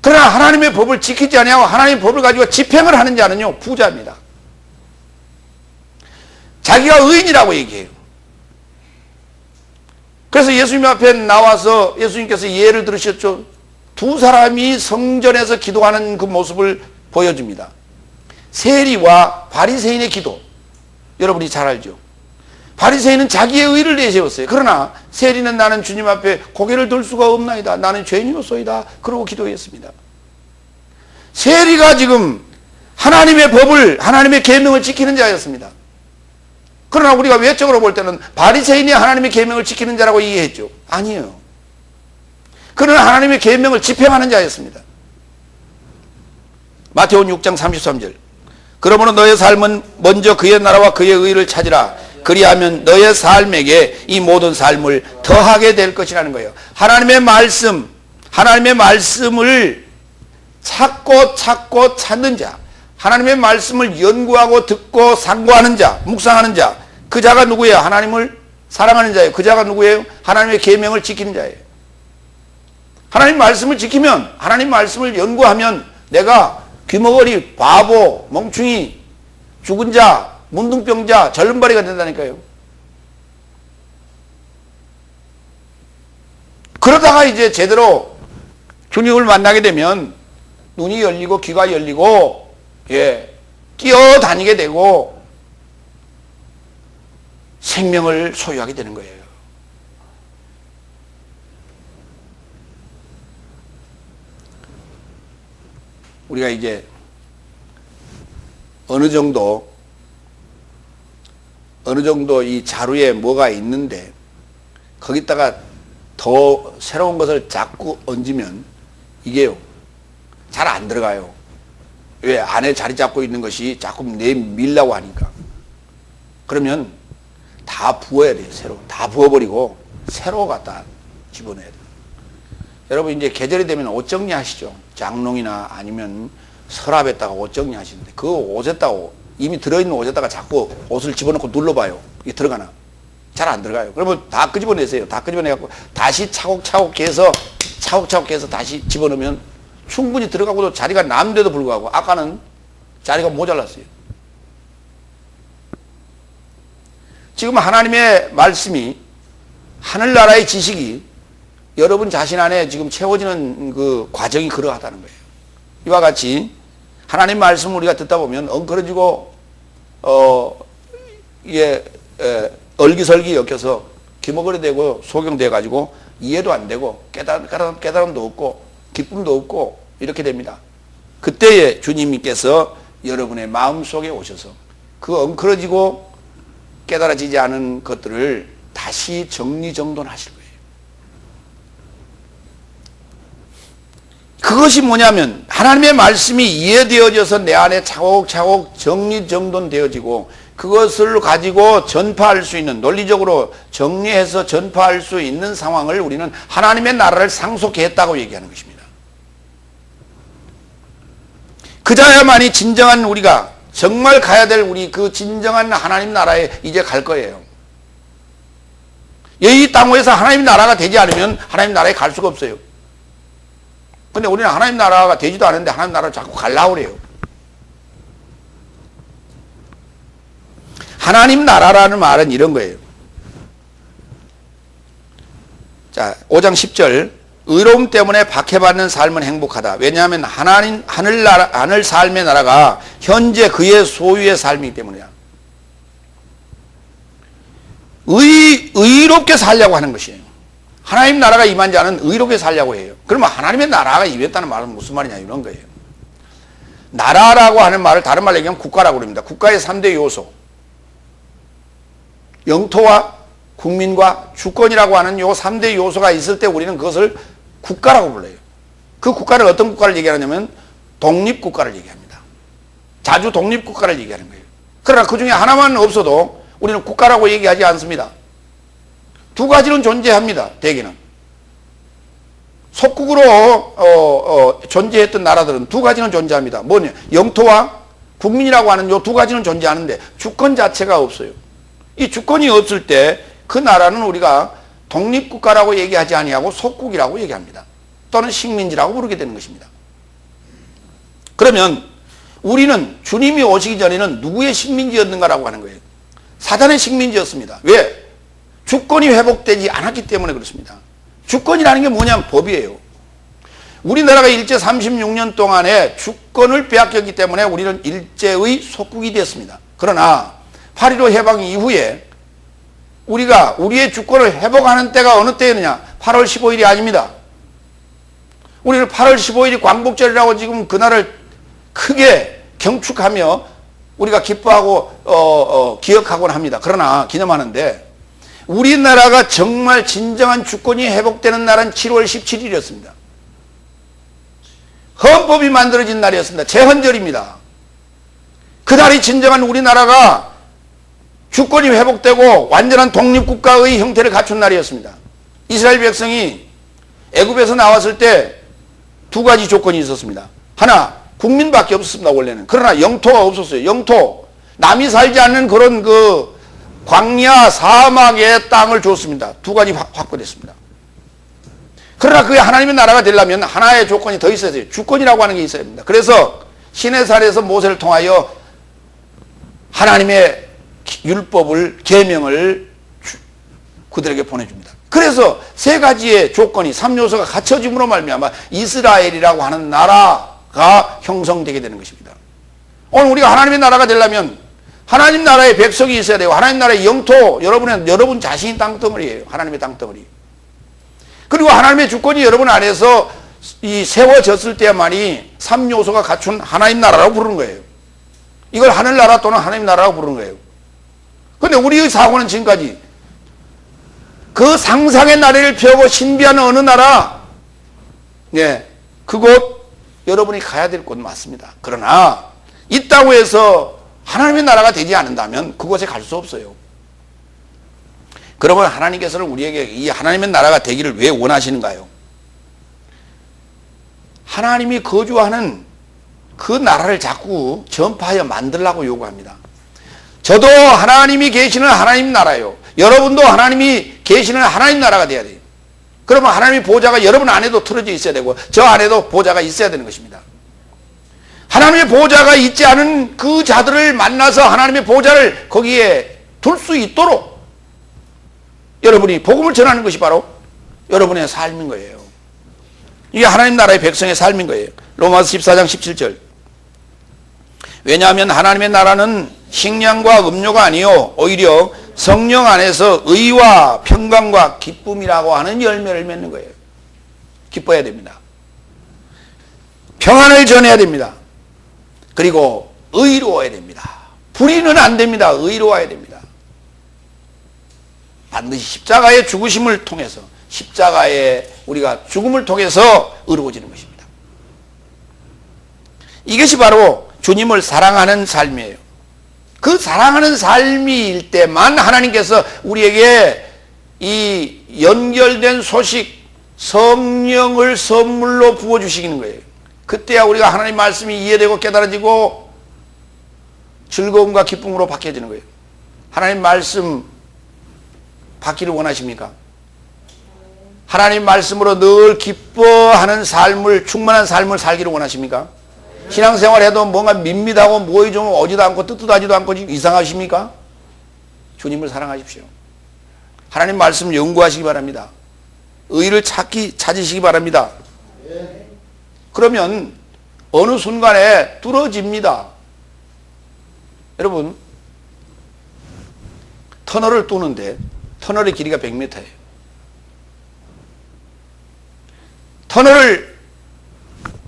그러나 하나님의 법을 지키지 아니하고 하나님의 법을 가지고 집행을 하는 자는요, 부자입니다. 자기가 의인이라고 얘기해요. 그래서 예수님 앞에 나와서 예수님께서 예를 들으셨죠. 두 사람이 성전에서 기도하는 그 모습을 보여줍니다. 세리와 바리새인의 기도. 여러분이 잘 알죠. 바리새인은 자기의 의를 내세웠어요. 그러나 세리는 나는 주님 앞에 고개를 들 수가 없나이다. 나는 죄인이로소이다. 그러고 기도했습니다. 세리가 지금 하나님의 법을, 하나님의 계명을 지키는 자였습니다. 그러나 우리가 외적으로 볼 때는 바리새인이 하나님의 계명을 지키는 자라고 이해했죠. 아니에요. 그는 하나님의 계명을 집행하는 자였습니다. 마태복음 6장 33절 그러므로 너의 삶은 먼저 그의 나라와 그의 의를 찾으라. 그리하면 너의 삶에게 이 모든 삶을 더하게 될 것이라는 거예요. 하나님의 말씀을 찾고 찾고 찾는 자, 하나님의 말씀을 연구하고 듣고 상고하는 자, 묵상하는 자, 그 자가 누구예요? 하나님을 사랑하는 자예요. 그 자가 누구예요? 하나님의 계명을 지키는 자예요. 하나님 말씀을 지키면, 하나님 말씀을 연구하면 내가 귀머거리, 바보, 멍충이, 죽은 자, 문둥병자, 절름발이가 된다니까요. 그러다가 이제 제대로 주님을 만나게 되면 눈이 열리고 귀가 열리고, 뛰어다니게 되고 생명을 소유하게 되는 거예요. 우리가 이제 어느 정도 이 자루에 뭐가 있는데 거기다가 더 새로운 것을 자꾸 얹으면 이게요, 잘 안 들어가요. 왜? 안에 자리 잡고 있는 것이 자꾸 내밀라고 하니까. 그러면 다 부어야 돼요. 새로 다 부어버리고 새로 갖다 집어넣어야 돼요. 여러분 이제 계절이 되면 옷 정리하시죠. 장롱이나 아니면 서랍에다가 옷 정리하시는데 그 옷에다가 이미 들어있는 옷에다가 자꾸 옷을 집어넣고 눌러봐요. 이게 들어가나? 잘 안 들어가요. 그러면 다 끄집어내세요. 다 끄집어내갖고 다시 차곡차곡 해서 다시 집어넣으면 충분히 들어가고도 자리가 남는데도 불구하고 아까는 자리가 모자랐어요. 지금 하나님의 말씀이, 하늘나라의 지식이 여러분 자신 안에 지금 채워지는 그 과정이 그러하다는 거예요. 이와 같이 하나님 말씀을 우리가 듣다 보면 엉클어지고 얼기설기 엮여서 기머거리 되고 소경돼 가지고 이해도 안 되고 깨달음도 없고 기쁨도 없고 이렇게 됩니다. 그때에 주님께서 여러분의 마음속에 오셔서 그 엉클어지고 깨달아지지 않은 것들을 다시 정리정돈하실 거예요. 그것이 뭐냐면 하나님의 말씀이 이해되어져서 내 안에 차곡차곡 정리정돈되어지고 그것을 가지고 전파할 수 있는, 논리적으로 정리해서 전파할 수 있는 상황을 우리는 하나님의 나라를 상속했다고 얘기하는 것입니다. 그자야만이 진정한 우리가 정말 가야 될 우리 그 진정한 하나님 나라에 이제 갈 거예요. 이 땅에서 하나님 나라가 되지 않으면 하나님 나라에 갈 수가 없어요. 근데 우리는 하나님 나라가 되지도 않은데 하나님 나라를 자꾸 가려고 그래요. 하나님 나라라는 말은 이런 거예요. 자, 5장 10절. 의로움 때문에 박해받는 삶은 행복하다. 왜냐하면 하늘 삶의 나라가 현재 그의 소유의 삶이기 때문이야. 의롭게 살려고 하는 것이에요. 하나님 나라가 임한 자는 의롭게 살려고 해요. 그러면 하나님의 나라가 임했다는 말은 무슨 말이냐 이런 거예요. 나라라고 하는 말을 다른 말로 얘기하면 국가라고 합니다. 국가의 3대 요소. 영토와 국민과 주권이라고 하는 요 3대 요소가 있을 때 우리는 그것을 국가라고 불러요. 그 국가를 어떤 국가를 얘기하냐면 독립국가를 얘기합니다. 자주 독립국가를 얘기하는 거예요. 그러나 그 중에 하나만 없어도 우리는 국가라고 얘기하지 않습니다. 두 가지는 존재합니다. 대개는. 속국으로 존재했던 나라들은 두 가지는 존재합니다. 뭐냐? 영토와 국민이라고 하는 요 두 가지는 존재하는데 주권 자체가 없어요. 이 주권이 없을 때 그 나라는 우리가 독립국가라고 얘기하지 아니하고 속국이라고 얘기합니다. 또는 식민지라고 부르게 되는 것입니다. 그러면 우리는 주님이 오시기 전에는 누구의 식민지였는가라고 하는 거예요. 사단의 식민지였습니다. 왜? 주권이 회복되지 않았기 때문에 그렇습니다. 주권이라는 게 뭐냐면 법이에요. 우리나라가 일제 36년 동안에 주권을 빼앗겼기 때문에 우리는 일제의 속국이 됐습니다. 그러나 8.15 해방 이후에 우리가 우리의 주권을 회복하는 때가 어느 때였느냐? 8월 15일이 아닙니다. 우리는 8월 15일이 광복절이라고 지금 그날을 크게 경축하며 우리가 기뻐하고 기억하곤 합니다. 그러나 기념하는데 우리나라가 정말 진정한 주권이 회복되는 날은 7월 17일이었습니다. 헌법이 만들어진 날이었습니다. 제헌절입니다. 그날이 진정한 우리나라가 주권이 회복되고 완전한 독립국가의 형태를 갖춘 날이었습니다. 이스라엘 백성이 애굽에서 나왔을 때 두 가지 조건이 있었습니다. 하나, 국민밖에 없었습니다, 원래는. 그러나 영토가 없었어요. 영토. 남이 살지 않는 그런 그 광야, 사막의 땅을 줬습니다. 두 가지 확보됐습니다. 그러나 그게 하나님의 나라가 되려면 하나의 조건이 더 있어야 돼요. 주권이라고 하는 게 있어야 됩니다. 그래서 시내산에서 모세를 통하여 하나님의 율법을, 계명을 그들에게 보내줍니다. 그래서 세 가지의 조건이, 3요소가 갖춰짐으로 말미암아 이스라엘이라고 하는 나라가 형성되게 되는 것입니다. 오늘 우리가 하나님의 나라가 되려면 하나님 나라의 백성이 있어야 되고, 하나님 나라의 영토, 여러분 자신이 땅덩어리예요. 하나님의 땅덩어리. 그리고 하나님의 주권이 여러분 안에서 이 세워졌을 때만이 3요소가 갖춘 하나님 나라라고 부르는 거예요. 이걸 하늘나라 또는 하나님 나라라고 부르는 거예요. 그런데 우리의 사고는 지금까지 그 상상의 나래를 펴고 신비한 어느 나라, 네, 그곳 여러분이 가야 될 곳 맞습니다. 그러나 있다고 해서 하나님의 나라가 되지 않는다면 그곳에 갈 수 없어요. 그러면 하나님께서는 우리에게 이 하나님의 나라가 되기를 왜 원하시는가요? 하나님이 거주하는 그 나라를 자꾸 전파하여 만들라고 요구합니다. 저도 하나님이 계시는 하나님 나라요. 여러분도 하나님이 계시는 하나님 나라가 돼야 돼요. 그러면 하나님의 보좌가 여러분 안에도 틀어져 있어야 되고 저 안에도 보좌가 있어야 되는 것입니다. 하나님의 보좌가 있지 않은 그 자들을 만나서 하나님의 보좌를 거기에 둘 수 있도록 여러분이 복음을 전하는 것이 바로 여러분의 삶인 거예요. 이게 하나님 나라의 백성의 삶인 거예요. 로마서 14장 17절. 왜냐하면 하나님의 나라는 식량과 음료가 아니요 오히려 성령 안에서 의와 평강과 기쁨이라고 하는 열매를 맺는 거예요. 기뻐야 됩니다. 평안을 전해야 됩니다. 그리고 의로워야 됩니다. 불의는 안 됩니다. 의로워야 됩니다. 반드시 십자가의 죽으심을 통해서, 십자가의 우리가 죽음을 통해서 의로워지는 것입니다. 이것이 바로 주님을 사랑하는 삶이에요. 그 사랑하는 삶일 때만 하나님께서 우리에게 이 연결된 소식, 성령을 선물로 부어주시는 거예요. 그때야 우리가 하나님 말씀이 이해되고 깨달아지고 즐거움과 기쁨으로 바뀌어지는 거예요. 하나님 말씀 받기를 원하십니까? 하나님 말씀으로 늘 기뻐하는 삶을, 충만한 삶을 살기를 원하십니까? 신앙생활해도 뭔가 밋밋하고 뭐이 좀 오지도 않고 뜻하지도 않고 이상하십니까? 주님을 사랑하십시오. 하나님 말씀 연구하시기 바랍니다. 의를 찾으시기 바랍니다. 그러면 어느 순간에 뚫어집니다. 여러분, 터널을 뚫는데 터널의 길이가 100m예요. 터널을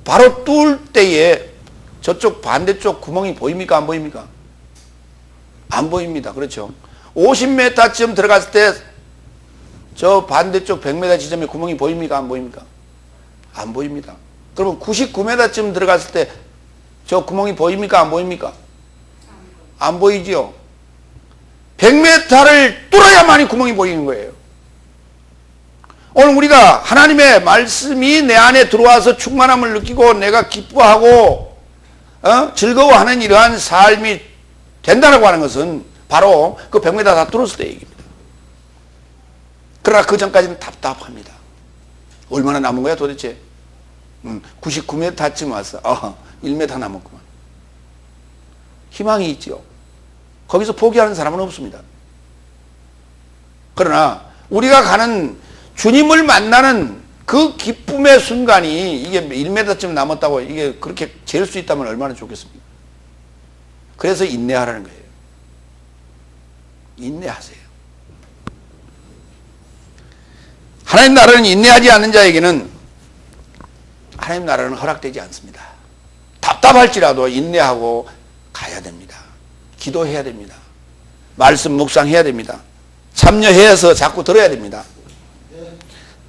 바로 뚫을 때에 저쪽 반대쪽 구멍이 보입니까? 안 보입니까? 안 보입니다. 그렇죠? 50m쯤 들어갔을 때 저 반대쪽 100m 지점에 구멍이 보입니까? 안 보입니까? 안 보입니다. 그러면 99m쯤 들어갔을 때 저 구멍이 보입니까? 안 보입니까? 안 보이지요? 100m를 뚫어야만이 구멍이 보이는 거예요. 오늘 우리가 하나님의 말씀이 내 안에 들어와서 충만함을 느끼고 내가 기뻐하고 즐거워하는 이러한 삶이 된다고 하는 것은 바로 그 100m 다 뚫었을 때 얘기입니다. 그러나 그 전까지는 답답합니다. 얼마나 남은 거야 도대체? 99m쯤 왔어. 1m 남았구만. 희망이 있죠. 거기서 포기하는 사람은 없습니다. 그러나 우리가 가는 주님을 만나는 그 기쁨의 순간이 이게 1m쯤 남았다고 이게 그렇게 잴 수 있다면 얼마나 좋겠습니까? 그래서 인내하라는 거예요. 인내하세요. 하나님 나라는 인내하지 않는 자에게는 하나님 나라는 허락되지 않습니다. 답답할지라도 인내하고 가야 됩니다. 기도해야 됩니다. 말씀 묵상해야 됩니다. 참여해서 자꾸 들어야 됩니다.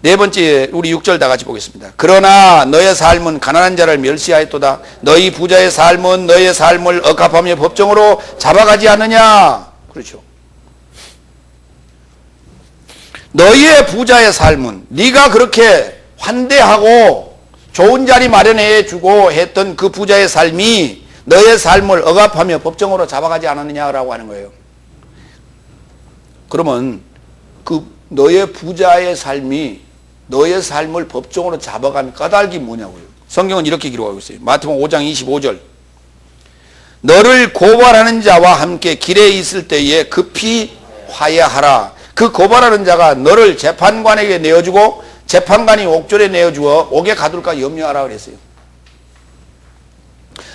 네 번째, 우리 6절 다 같이 보겠습니다. 그러나 너의 삶은 가난한 자를 멸시하였도다. 너희 부자의 삶은 너의 삶을 억압하며 법정으로 잡아가지 않느냐. 그렇죠. 너희의 부자의 삶은 네가 그렇게 환대하고 좋은 자리 마련해 주고 했던 그 부자의 삶이 너의 삶을 억압하며 법정으로 잡아가지 않았느냐라고 하는 거예요. 그러면 그 너의 부자의 삶이 너의 삶을 법정으로 잡아간 까닭이 뭐냐고요. 성경은 이렇게 기록하고 있어요. 마태복음 5장 25절. 너를 고발하는 자와 함께 길에 있을 때에 급히 화해하라. 그 고발하는 자가 너를 재판관에게 내어주고 재판관이 옥졸에 내어주어 옥에 가둘까 염려하라 그랬어요.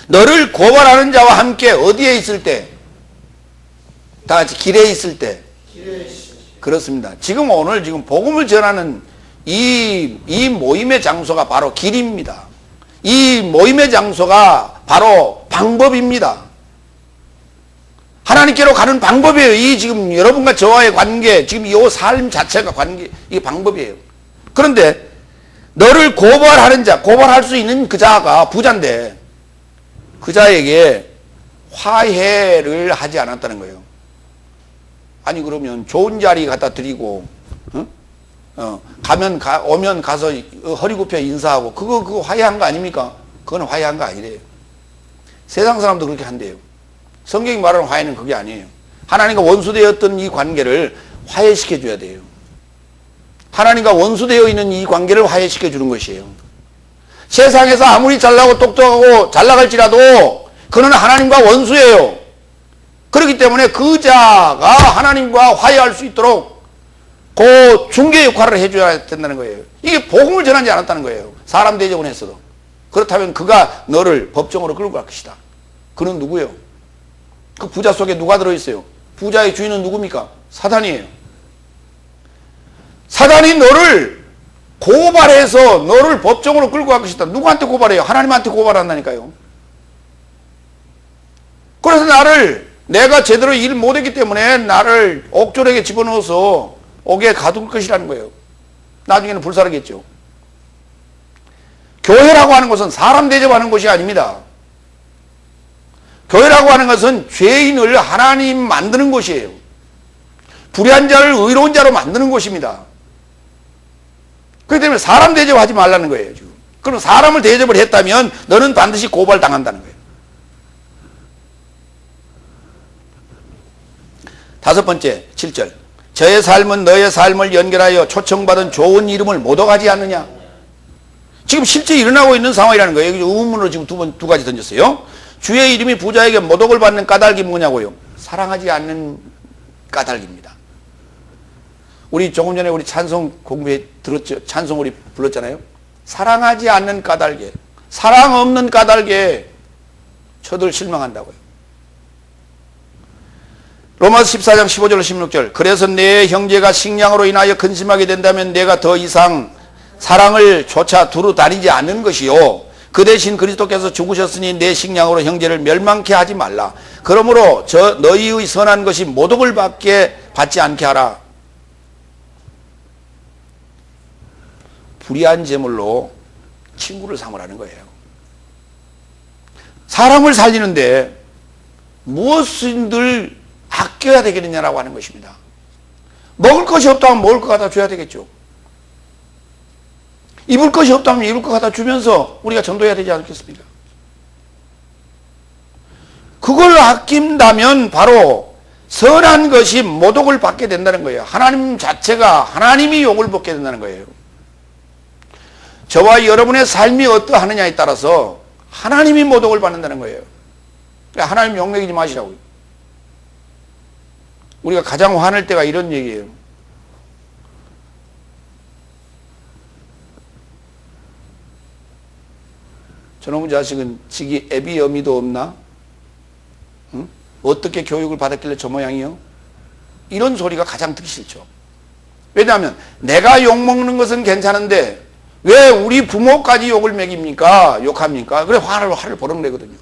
너를 고발하는 자와 함께 어디에 있을 때? 다 같이 길에 있을 때. 그렇습니다. 지금 오늘 지금 복음을 전하는 이 모임의 장소가 바로 길입니다. 이 모임의 장소가 바로 방법입니다. 하나님께로 가는 방법이에요. 이 지금 여러분과 저와의 관계, 지금 이 삶 자체가 관계, 이게 방법이에요. 그런데 너를 고발하는 자, 고발할 수 있는 그 자가 부자인데 그 자에게 화해를 하지 않았다는 거예요. 아니 그러면 좋은 자리 갖다 드리고 오면 가서 허리 굽혀 인사하고 그거 화해한 거 아닙니까? 그건 화해한 거 아니래요. 세상 사람도 그렇게 한대요. 성경이 말하는 화해는 그게 아니에요. 하나님과 원수되었던 이 관계를 화해시켜 줘야 돼요. 하나님과 원수되어 있는 이 관계를 화해시켜 주는 것이에요. 세상에서 아무리 잘나고 똑똑하고 잘 나갈지라도 그는 하나님과 원수예요. 그렇기 때문에 그 자가 하나님과 화해할 수 있도록 그 중개 역할을 해줘야 된다는 거예요. 이게 복음을 전하지 않았다는 거예요. 사람 대접은 했어도. 그렇다면 그가 너를 법정으로 끌고 갈 것이다. 그는 누구예요? 그 부자 속에 누가 들어있어요? 부자의 주인은 누굽니까? 사단이에요. 사단이 너를 고발해서 너를 법정으로 끌고 갈 것이다. 누구한테 고발해요? 하나님한테 고발한다니까요. 그래서 내가 제대로 일 못했기 때문에 나를 옥졸에게 집어넣어서 옥에 가둘 것이라는 거예요. 나중에는 불사르겠죠. 교회라고 하는 것은 사람 대접하는 곳이 아닙니다. 교회라고 하는 것은 죄인을 하나님 만드는 곳이에요. 불의한 자를 의로운 자로 만드는 곳입니다. 그렇기 때문에 사람 대접하지 말라는 거예요. 지금. 그럼 사람을 대접을 했다면 너는 반드시 고발당한다는 거예요. 다섯 번째 7절. 저의 삶은 너의 삶을 연결하여 초청받은 좋은 이름을 못 얻어가지 않느냐. 지금 실제 일어나고 있는 상황이라는 거예요. 의문으로 지금 두 가지 던졌어요. 주의 이름이 부자에게 모독을 받는 까닭이 뭐냐고요. 사랑하지 않는 까닭입니다. 우리 조금 전에 우리 찬송 공부에 들었죠. 찬송 우리 불렀잖아요. 사랑하지 않는 까닭에, 사랑 없는 까닭에 저들 실망한다고요. 로마서 14장 15절 16절. 그래서 내 형제가 식량으로 인하여 근심하게 된다면 내가 더 이상 사랑을 조차 두루 다니지 않는 것이요. 그 대신 그리스도께서 죽으셨으니 내 식량으로 형제를 멸망케 하지 말라. 그러므로 너희의 선한 것이 모독을 받지 않게 하라. 불의한 제물로 친구를 삼으라는 거예요. 사람을 살리는데 무엇을 늘 아껴야 되겠느냐라고 하는 것입니다. 먹을 것이 없다면 먹을 것 갖다 줘야 되겠죠. 입을 것이 없다면 입을 것 갖다 주면서 우리가 전도해야 되지 않겠습니까? 그걸 아낀다면 바로 선한 것이 모독을 받게 된다는 거예요. 하나님 자체가 하나님이 욕을 먹게 된다는 거예요. 저와 여러분의 삶이 어떠하느냐에 따라서 하나님이 모독을 받는다는 거예요. 그러니까 하나님 욕먹이지 마시라고요. 우리가 가장 화낼 때가 이런 얘기예요. 저놈의 자식은 지기 애비 어미도 없나? 응? 어떻게 교육을 받았길래 저 모양이요? 이런 소리가 가장 듣기 싫죠. 왜냐하면 내가 욕먹는 것은 괜찮은데 왜 우리 부모까지 욕을 먹입니까? 욕합니까? 그래 화를 버럭내거든요.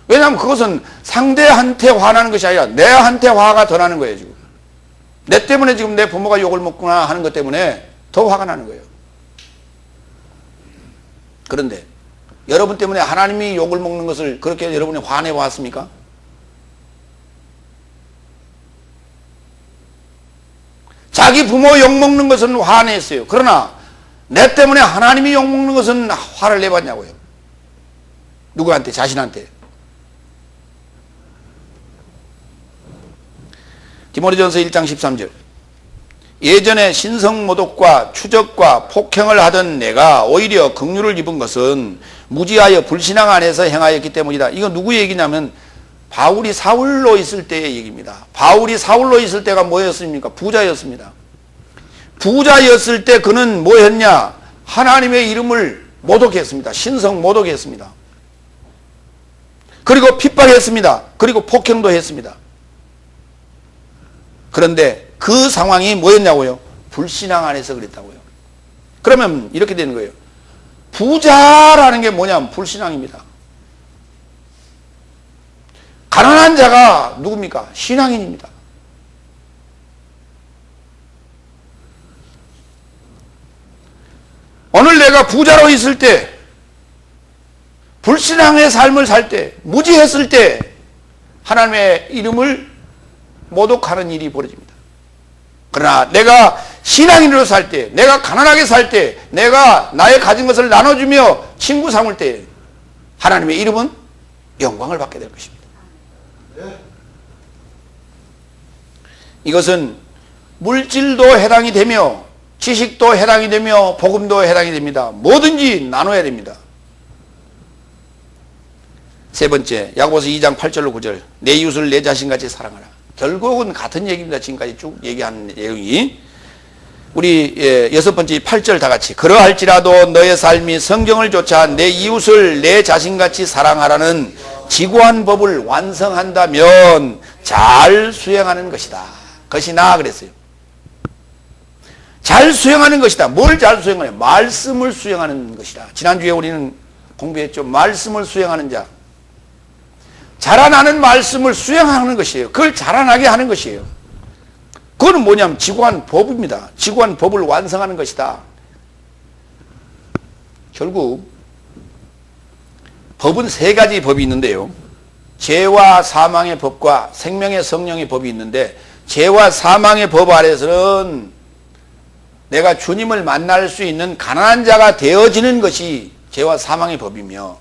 왜냐하면 그것은 상대한테 화나는 것이 아니라 내한테 화가 더 나는 거예요. 지금 내 때문에 지금 내 부모가 욕을 먹구나 하는 것 때문에 더 화가 나는 거예요. 그런데 여러분 때문에 하나님이 욕을 먹는 것을 그렇게 여러분이 화내 봤습니까? 자기 부모 욕 먹는 것은 화냈어요. 그러나 내 때문에 하나님이 욕먹는 것은 화를 내봤냐고요. 누구한테? 자신한테. 디모데전서 1장 13절. 예전에 신성모독과 추적과 폭행을 하던 내가 오히려 긍휼을 입은 것은 무지하여 불신앙 안에서 행하였기 때문이다. 이거 누구 얘기냐면 바울이 사울로 있을 때의 얘기입니다. 바울이 사울로 있을 때가 뭐였습니까? 부자였습니다. 부자였을 때 그는 뭐였냐? 하나님의 이름을 모독했습니다. 신성 모독했습니다. 그리고 핍박했습니다. 그리고 폭행도 했습니다. 그런데 그 상황이 뭐였냐고요? 불신앙 안에서 그랬다고요. 그러면 이렇게 되는 거예요. 부자라는 게 뭐냐면 불신앙입니다. 가난한 자가 누굽니까? 신앙인입니다. 오늘 내가 부자로 있을 때, 불신앙의 삶을 살 때, 무지했을 때 하나님의 이름을 모독하는 일이 벌어집니다. 그러나 내가 신앙인으로 살 때, 내가 가난하게 살 때, 내가 나의 가진 것을 나눠주며 친구 삼을 때 하나님의 이름은 영광을 받게 될 것입니다. 이것은 물질도 해당이 되며 지식도 해당이 되며 복음도 해당이 됩니다. 뭐든지 나눠야 됩니다. 세 번째, 야고보서 2장 8절로 9절. 내 이웃을 내 자신같이 사랑하라. 결국은 같은 얘기입니다. 지금까지 쭉 얘기한 내용이. 우리 여섯 번째 8절 다 같이. 그러할지라도 너의 삶이 성경을 좇아 내 이웃을 내 자신같이 사랑하라는 지고한 법을 완성한다면 잘 수행하는 것이다. 것이나 그랬어요. 잘 수행하는 것이다. 뭘 잘 수행하냐? 말씀을 수행하는 것이다. 지난주에 우리는 공부했죠. 말씀을 수행하는 자. 자라나는 말씀을 수행하는 것이에요. 그걸 자라나게 하는 것이에요. 그거는 뭐냐면 지고한 법입니다. 지고한 법을 완성하는 것이다. 결국 법은 세 가지 법이 있는데요. 죄와 사망의 법과 생명의 성령의 법이 있는데, 죄와 사망의 법 아래서는 내가 주님을 만날 수 있는 가난한 자가 되어지는 것이 죄와 사망의 법이며,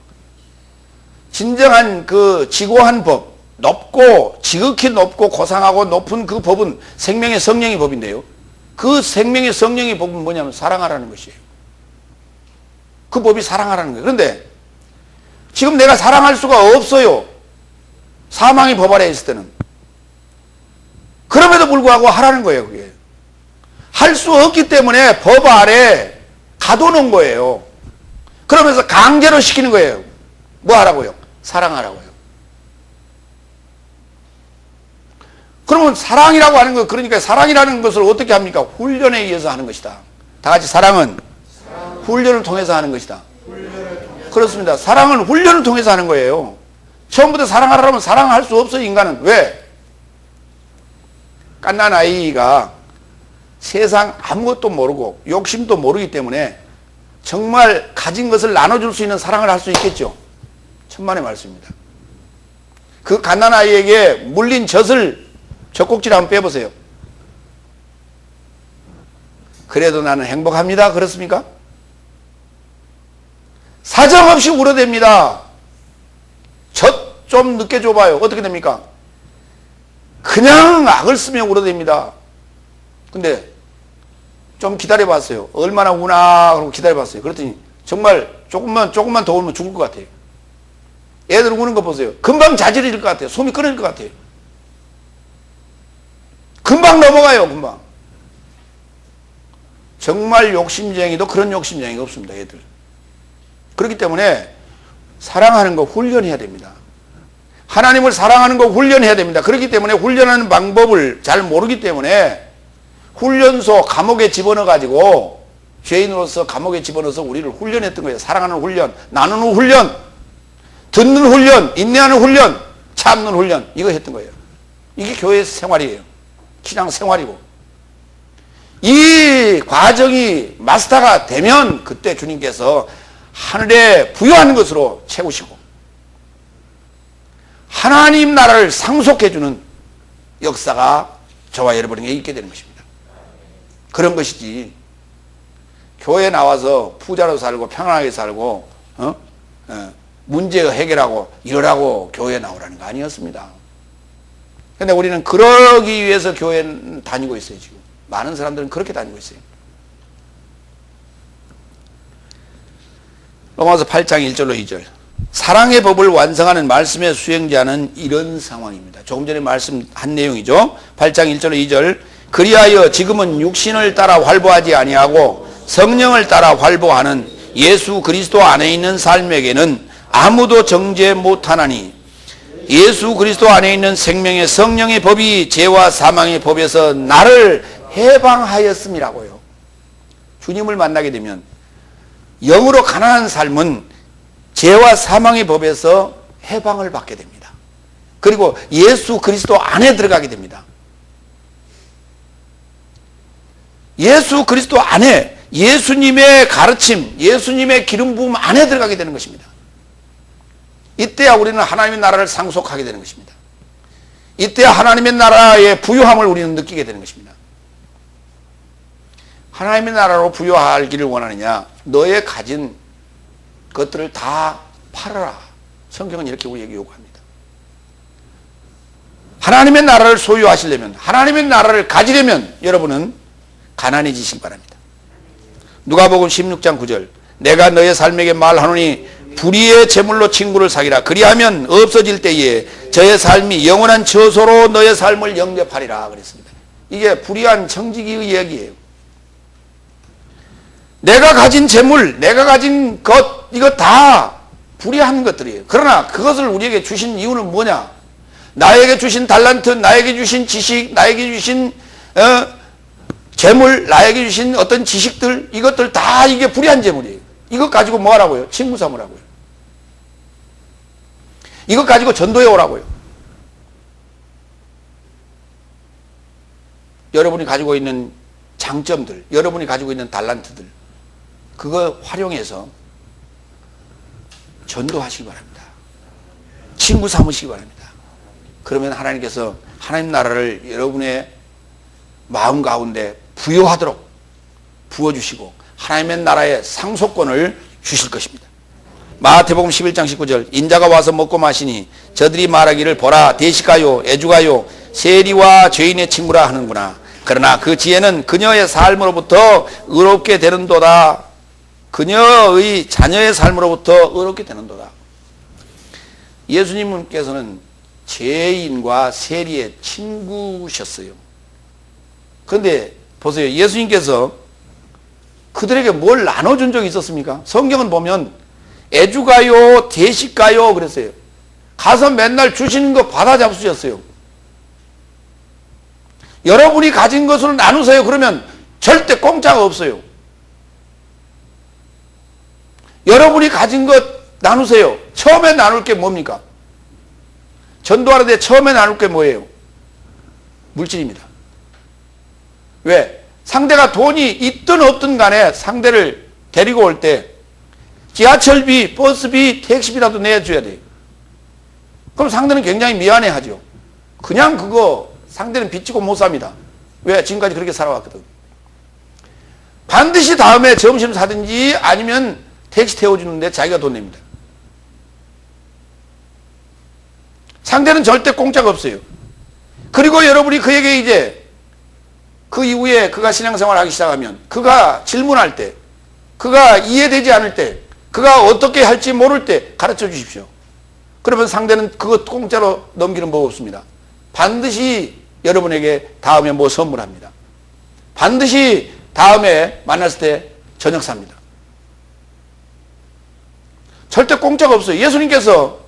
진정한 그 지고한 법, 높고 지극히 높고 고상하고 높은 그 법은 생명의 성령의 법인데요. 그 생명의 성령의 법은 뭐냐면 사랑하라는 것이에요. 그 법이 사랑하라는 거예요. 그런데 지금 내가 사랑할 수가 없어요. 사망의 법 아래에 있을 때는. 그럼에도 불구하고 하라는 거예요. 그게 할 수 없기 때문에 법 아래 가둬놓은 거예요. 그러면서 강제로 시키는 거예요. 뭐 하라고요? 사랑하라고요. 그러면 사랑이라고 하는 거, 그러니까 사랑이라는 것을 어떻게 합니까? 훈련에 의해서 하는 것이다. 다 같이 사랑은 훈련을 통해서 하는 것이다. 그렇습니다. 사랑은 훈련을 통해서 하는 거예요. 처음부터 사랑하라면 사랑할 수 없어요. 인간은. 왜? 갓난 아이가 세상 아무것도 모르고 욕심도 모르기 때문에 정말 가진 것을 나눠줄 수 있는 사랑을 할 수 있겠죠. 천만의 말씀입니다. 그 갓난 아이에게 물린 젖꼭지를 한번 빼보세요. 그래도 나는 행복합니다. 그렇습니까? 사정없이 울어댑니다. 젖 좀 늦게 줘봐요. 어떻게 됩니까? 그냥 악을 쓰며 울어댑니다. 근데 좀 기다려봤어요. 얼마나 우나 그러고 기다려봤어요. 그랬더니 정말 조금만 더 울면 죽을 것 같아요. 애들 우는 거 보세요. 금방 자질이 될 것 같아요. 숨이 끊어질 것 같아요. 금방 넘어가요. 금방. 정말 욕심쟁이도 그런 욕심쟁이가 없습니다. 애들. 그렇기 때문에 사랑하는 거 훈련해야 됩니다. 하나님을 사랑하는 거 훈련해야 됩니다. 그렇기 때문에 훈련하는 방법을 잘 모르기 때문에 훈련소 감옥에 집어넣어 가지고 죄인으로서 감옥에 집어넣어서 우리를 훈련했던 거예요. 사랑하는 훈련, 나누는 훈련, 듣는 훈련, 인내하는 훈련, 참는 훈련, 이거 했던 거예요. 이게 교회 생활이에요. 신앙 생활이고. 이 과정이 마스터가 되면 그때 주님께서 하늘에 부여하는 것으로 채우시고 하나님 나라를 상속해주는 역사가 저와 여러분에게 있게 되는 것입니다. 그런 것이지 교회 나와서 부자로 살고 평안하게 살고 문제 해결하고 이러라고 교회에 나오라는 거 아니었습니다. 근데 우리는 그러기 위해서 교회 다니고 있어요. 지금 많은 사람들은 그렇게 다니고 있어요. 로마서 8장 1절로 2절. 사랑의 법을 완성하는 말씀의 수행자는 이런 상황입니다. 조금 전에 말씀한 내용이죠. 8장 1절로 2절. 그리하여 지금은 육신을 따라 활보하지 아니하고 성령을 따라 활보하는 예수 그리스도 안에 있는 삶에게는 아무도 정죄 못하나니 예수 그리스도 안에 있는 생명의 성령의 법이 죄와 사망의 법에서 나를 해방하였음이라고요. 주님을 만나게 되면 영으로 가난한 삶은 죄와 사망의 법에서 해방을 받게 됩니다. 그리고 예수 그리스도 안에 들어가게 됩니다. 예수 그리스도 안에 예수님의 가르침, 예수님의 기름 부음 안에 들어가게 되는 것입니다. 이때야 우리는 하나님의 나라를 상속하게 되는 것입니다. 이때야 하나님의 나라의 부유함을 우리는 느끼게 되는 것입니다. 하나님의 나라로 부유하기를 원하느냐? 너의 가진 것들을 다 팔아라. 성경은 이렇게 우리에게 요구합니다. 하나님의 나라를 소유하시려면, 하나님의 나라를 가지려면 여러분은 가난해지시기 바랍니다. 누가복음 16장 9절. 내가 너의 삶에게 말하노니 불의의 제물로 친구를 사귀라. 그리하면 없어질 때에 저의 삶이 영원한 처소로 너의 삶을 영접하리라 그랬습니다. 이게 불의한 청지기의 이야기예요. 내가 가진 재물, 내가 가진 것, 이거 다 불의한 것들이에요. 그러나 그것을 우리에게 주신 이유는 뭐냐? 나에게 주신 달란트, 나에게 주신 지식, 나에게 주신 재물, 나에게 주신 어떤 지식들, 이것들 다 이게 불의한 재물이에요. 이것 가지고 뭐 하라고요? 친구 삼으라고요. 이것 가지고 전도해 오라고요. 여러분이 가지고 있는 장점들, 여러분이 가지고 있는 달란트들, 그거 활용해서 전도하시기 바랍니다. 친구 삼으시기 바랍니다. 그러면 하나님께서 하나님 나라를 여러분의 마음 가운데 부여하도록 부어주시고 하나님의 나라의 상속권을 주실 것입니다. 마태복음 11장 19절. 인자가 와서 먹고 마시니 저들이 말하기를 보라 대식가요 애주가요 세리와 죄인의 친구라 하는구나. 그러나 그 지혜는 그녀의 삶으로부터 의롭게 되는도다. 그녀의 자녀의 삶으로부터 의롭게 되는도다. 예수님께서는 죄인과 세리의 친구셨어요. 그런데 보세요. 예수님께서 그들에게 뭘 나눠준 적이 있었습니까? 성경은 보면 애주가요 대식가요 그랬어요. 가서 맨날 주시는 거 받아 잡수셨어요. 여러분이 가진 것을 나누세요. 그러면 절대 공짜가 없어요. 여러분이 가진 것 나누세요. 처음에 나눌 게 뭡니까? 전도하는데 처음에 나눌 게 뭐예요? 물질입니다. 왜? 상대가 돈이 있든 없든 간에 상대를 데리고 올 때 지하철비, 버스비, 택시비라도 내줘야 돼요. 그럼 상대는 굉장히 미안해하죠. 그냥 그거 상대는 빚지고 못 삽니다. 왜? 지금까지 그렇게 살아왔거든. 반드시 다음에 점심 사든지 아니면 택시 태워주는데 자기가 돈 냅니다. 상대는 절대 공짜가 없어요. 그리고 여러분이 그에게 이제 그 이후에 그가 신앙생활을 하기 시작하면 그가 질문할 때, 그가 이해되지 않을 때, 그가 어떻게 할지 모를 때 가르쳐 주십시오. 그러면 상대는 그것 공짜로 넘기는 법 없습니다. 반드시 여러분에게 다음에 뭐 선물합니다. 반드시 다음에 만났을 때 저녁 삽니다. 절대 공짜가 없어요. 예수님께서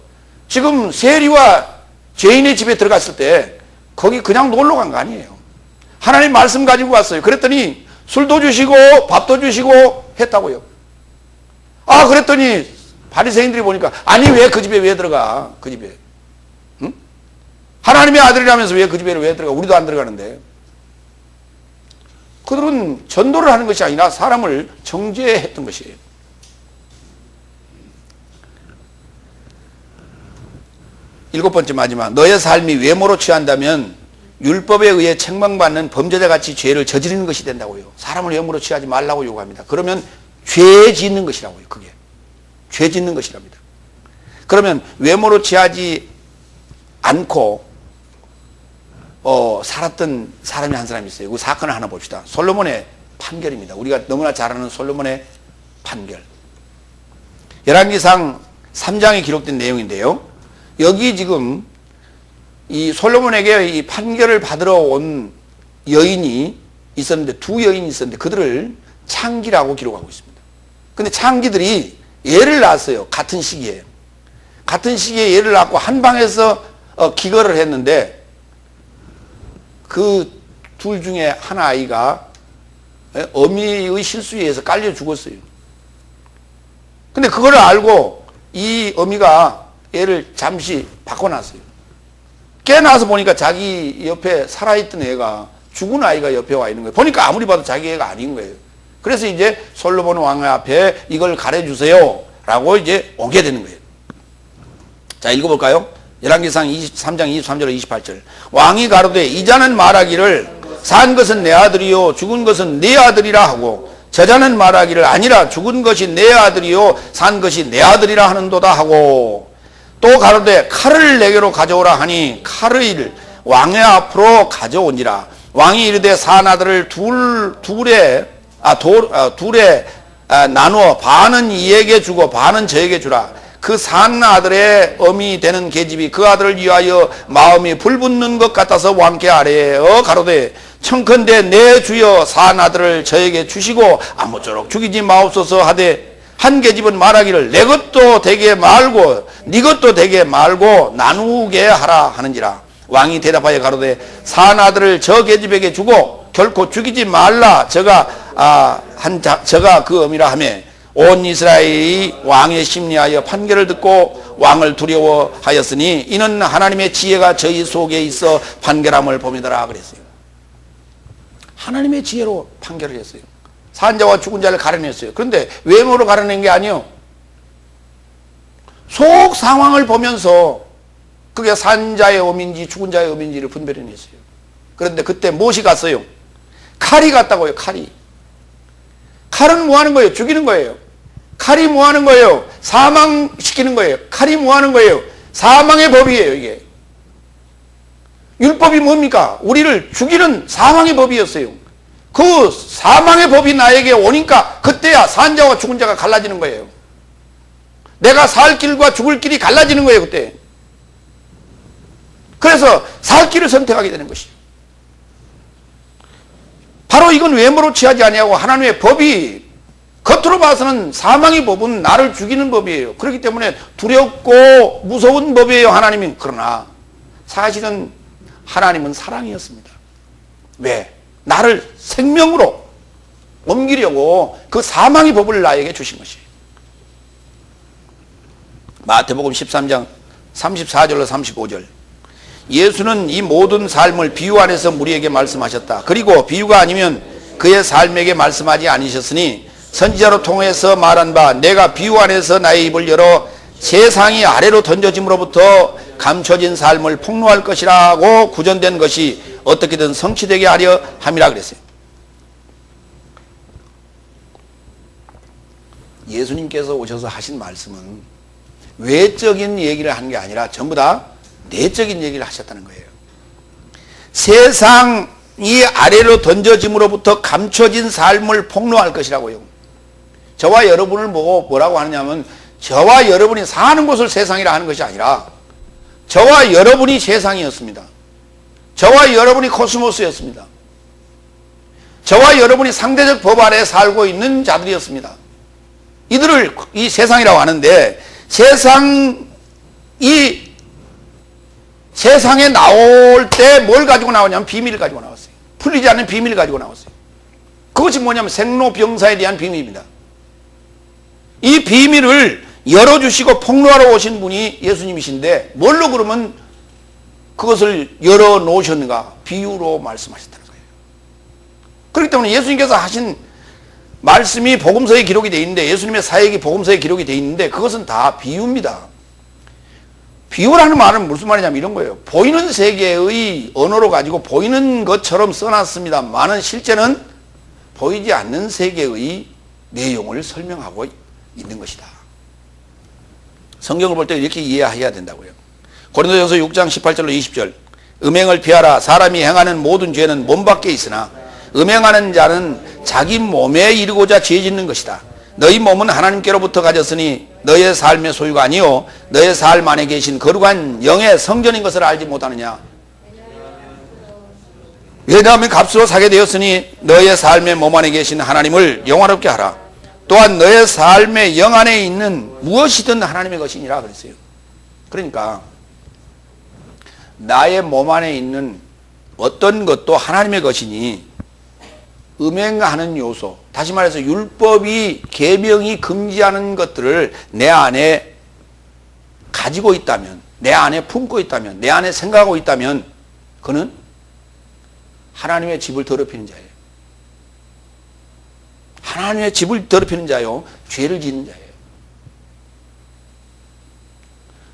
지금 세리와 죄인의 집에 들어갔을 때 거기 그냥 놀러 간 거 아니에요. 하나님 말씀 가지고 왔어요. 그랬더니 술도 주시고 밥도 주시고 했다고요. 아, 그랬더니 바리새인들이 보니까 아니 왜 그 집에 왜 들어가? 그 집에. 응? 하나님의 아들이라면서 왜 그 집에 왜 들어가? 우리도 안 들어가는데. 그들은 전도를 하는 것이 아니라 사람을 정죄했던 것이에요. 일곱 번째 마지막. 너의 삶이 외모로 취한다면 율법에 의해 책망받는 범죄자같이 죄를 저지르는 것이 된다고요. 사람을 영으로 취하지 말라고 요구합니다. 그러면 죄 짓는 것이라고요. 그게 죄 짓는 것이랍니다. 그러면 외모로 취하지 않고 살았던 사람이 한 사람이 있어요. 그 사건을 하나 봅시다. 솔로몬의 판결입니다. 우리가 너무나 잘 아는 솔로몬의 판결. 열왕기상 3장에 기록된 내용인데요. 여기 지금 이 솔로몬에게 이 판결을 받으러 온 여인이 있었는데, 두 여인이 있었는데 그들을 창기라고 기록하고 있습니다. 근데 창기들이 애를 낳았어요. 같은 시기에. 같은 시기에 애를 낳고 한 방에서 기거를 했는데 그 둘 중에 한 아이가 어미의 실수에 의해서 깔려 죽었어요. 근데 그거를 알고 이 어미가 애를 잠시 바꿔놨어요. 깨어나서 보니까 자기 옆에 살아있던 애가, 죽은 아이가 옆에 와 있는 거예요. 보니까 아무리 봐도 자기 애가 아닌 거예요. 그래서 이제 솔로몬 왕 앞에 이걸 가려주세요 라고 이제 오게 되는 거예요. 자, 읽어볼까요? 열왕기상 23장 23절 28절. 왕이 가로되 이자는 말하기를 산 것은 내 아들이요 죽은 것은 네 아들이라 하고, 저자는 말하기를 아니라 죽은 것이 내 아들이요 산 것이 내 아들이라 하는도다 하고, 또 가로되 칼을 내게로 가져오라 하니 칼을 왕의 앞으로 가져온지라. 왕이 이르되 산 아들을 둘에 나누어 반은 이에게 주고 반은 저에게 주라. 그 산 아들의 어미 되는 계집이 그 아들을 위하여 마음이 불붙는 것 같아서 왕께 아뢰어 가로되 청컨대 내 주여 산 아들을 저에게 주시고 아무쪼록 죽이지 마옵소서 하되, 한 계집은 말하기를 내 것도 되게 말고 네 것도 되게 말고 나누게 하라 하는지라. 왕이 대답하여 가로되 산 아들을 저 계집에게 주고 결코 죽이지 말라. 저가 그 어미라 하며, 온 이스라엘이 왕의 심리하여 판결을 듣고 왕을 두려워하였으니 이는 하나님의 지혜가 저희 속에 있어 판결함을 봄이더라 그랬어요. 하나님의 지혜로 판결을 했어요. 산자와 죽은 자를 가려냈어요. 그런데 외모로 가려낸 게 아니요, 속 상황을 보면서 그게 산자의 어미인지 죽은 자의 어미인지를 분별해냈어요. 그런데 그때 무엇이 갔어요? 칼이 갔다고요. 칼이. 칼은 뭐 하는 거예요? 죽이는 거예요. 칼이 뭐 하는 거예요? 사망시키는 거예요. 칼이 뭐 하는 거예요? 사망의 법이에요. 이게 율법이 뭡니까? 우리를 죽이는 사망의 법이었어요. 그 사망의 법이 나에게 오니까 그때야 산자와 죽은 자가 갈라지는 거예요. 내가 살 길과 죽을 길이 갈라지는 거예요. 그때. 그래서 살 길을 선택하게 되는 것이에요. 바로 이건 외모로 취하지 아니하고 하나님의 법이, 겉으로 봐서는 사망의 법은 나를 죽이는 법이에요. 그렇기 때문에 두렵고 무서운 법이에요, 하나님이. 그러나 사실은 하나님은 사랑이었습니다. 왜? 나를 생명으로 옮기려고 그 사망의 법을 나에게 주신 것이에요. 마태복음 13장 34절로 35절. 예수는 이 모든 삶을 비유 안에서 우리에게 말씀하셨다. 그리고 비유가 아니면 그의 삶에게 말씀하지 않으셨으니 선지자로 통해서 말한 바 내가 비유 안에서 나의 입을 열어 세상이 아래로 던져짐으로부터 감춰진 삶을 폭로할 것이라고 구전된 것이 어떻게든 성취되게 하려 함이라 그랬어요. 예수님께서 오셔서 하신 말씀은 외적인 얘기를 하는 게 아니라 전부 다 내적인 얘기를 하셨다는 거예요. 세상이 아래로 던져짐으로부터 감춰진 삶을 폭로할 것이라고요. 저와 여러분을 보고 뭐라고 하느냐면, 저와 여러분이 사는 곳을 세상이라 하는 것이 아니라 저와 여러분이 세상이었습니다. 저와 여러분이 코스모스였습니다. 저와 여러분이 상대적 법 아래 살고 있는 자들이었습니다. 이들을 이 세상이라고 하는데, 세상에 나올 때 뭘 가지고 나오냐면 비밀을 가지고 나왔어요. 풀리지 않는 비밀을 가지고 나왔어요. 그것이 뭐냐면 생로병사에 대한 비밀입니다. 이 비밀을 열어주시고 폭로하러 오신 분이 예수님이신데, 뭘로 그러면 그것을 열어놓으셨는가? 비유로 말씀하셨다는 거예요. 그렇기 때문에 예수님께서 하신 말씀이 복음서에 기록이 되어 있는데, 예수님의 사역이 복음서에 기록이 되어 있는데 그것은 다 비유입니다. 비유라는 말은 무슨 말이냐면 이런 거예요. 보이는 세계의 언어로 가지고 보이는 것처럼 써놨습니다만은 실제는 보이지 않는 세계의 내용을 설명하고 있는 것이다. 성경을 볼 때 이렇게 이해해야 된다고요. 고린도전서 6장 18절로 20절. 음행을 피하라. 사람이 행하는 모든 죄는 몸 밖에 있으나 음행하는 자는 자기 몸에 이르고자 죄 짓는 것이다. 너희 몸은 하나님께로부터 가졌으니 너의 삶의 소유가 아니요 너의 삶 안에 계신 거룩한 영의 성전인 것을 알지 못하느냐. 왜냐하면 값으로 사게 되었으니 너의 삶의 몸 안에 계신 하나님을 영화롭게 하라. 또한 너의 삶의 영 안에 있는 무엇이든 하나님의 것이니라 그랬어요. 그러니까 나의 몸 안에 있는 어떤 것도 하나님의 것이니 음행하는 요소, 다시 말해서 율법이 계명이 금지하는 것들을 내 안에 가지고 있다면, 내 안에 품고 있다면, 내 안에 생각하고 있다면 그는 하나님의 집을 더럽히는 자예요. 하나님의 집을 더럽히는 자요, 죄를 짓는 자예요.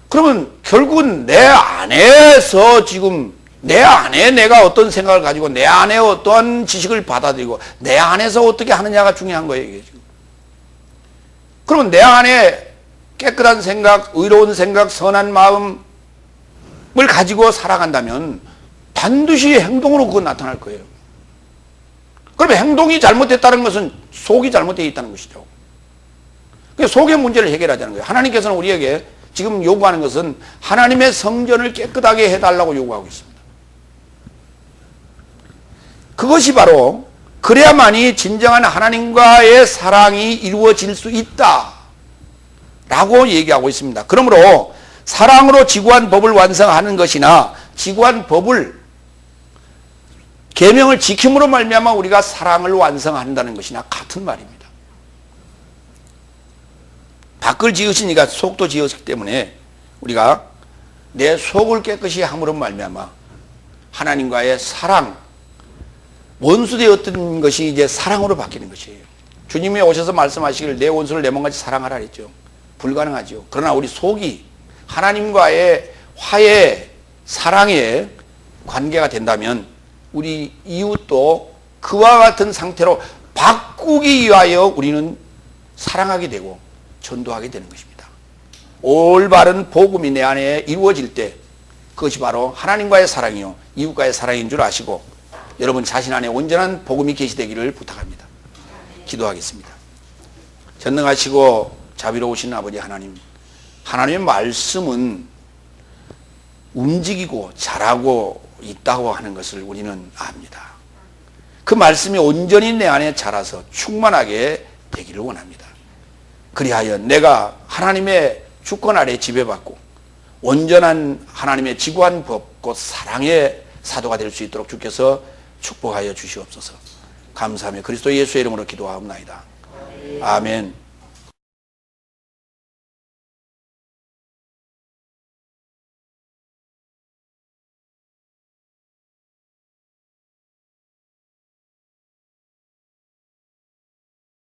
그러면 결국은 내 안에서 지금 내 안에 내가 어떤 생각을 가지고 내 안에 어떠한 지식을 받아들이고 내 안에서 어떻게 하느냐가 중요한 거예요, 이게 지금. 그러면 내 안에 깨끗한 생각, 의로운 생각, 선한 마음을 가지고 살아간다면 반드시 행동으로 그건 나타날 거예요. 그러면 행동이 잘못됐다는 것은 속이 잘못되어 있다는 것이죠. 속의 문제를 해결하자는 거예요. 하나님께서는 우리에게 지금 요구하는 것은 하나님의 성전을 깨끗하게 해달라고 요구하고 있습니다. 그것이 바로 그래야만이 진정한 하나님과의 사랑이 이루어질 수 있다 라고 얘기하고 있습니다. 그러므로 사랑으로 지구한 법을 완성하는 것이나 지구한 법을 계명을 지킴으로 말미암아 우리가 사랑을 완성한다는 것이나 같은 말입니다. 밖을 지으시니까 속도 지었기 때문에 우리가 내 속을 깨끗이 함으로 말미암아 하나님과의 사랑, 원수되었던 것이 이제 사랑으로 바뀌는 것이에요. 주님이 오셔서 말씀하시기를 내 원수를 내 몸같이 사랑하라 했죠. 불가능하죠. 그러나 우리 속이 하나님과의 화해, 사랑의 관계가 된다면 우리 이웃도 그와 같은 상태로 바꾸기 위하여 우리는 사랑하게 되고 전도하게 되는 것입니다. 올바른 복음이 내 안에 이루어질 때 그것이 바로 하나님과의 사랑이요 이웃과의 사랑인 줄 아시고 여러분 자신 안에 온전한 복음이 계시되기를 부탁합니다. 기도하겠습니다. 전능하시고 자비로우신 아버지 하나님, 하나님의 말씀은 움직이고 자라고 있다고 하는 것을 우리는 압니다. 그 말씀이 온전히 내 안에 자라서 충만하게 되기를 원합니다. 그리하여 내가 하나님의 주권 아래 지배받고 온전한 하나님의 지구한 법, 곧 사랑의 사도가 될 수 있도록 주께서 축복하여 주시옵소서. 감사하며 그리스도 예수의 이름으로 기도하옵나이다. 아멘.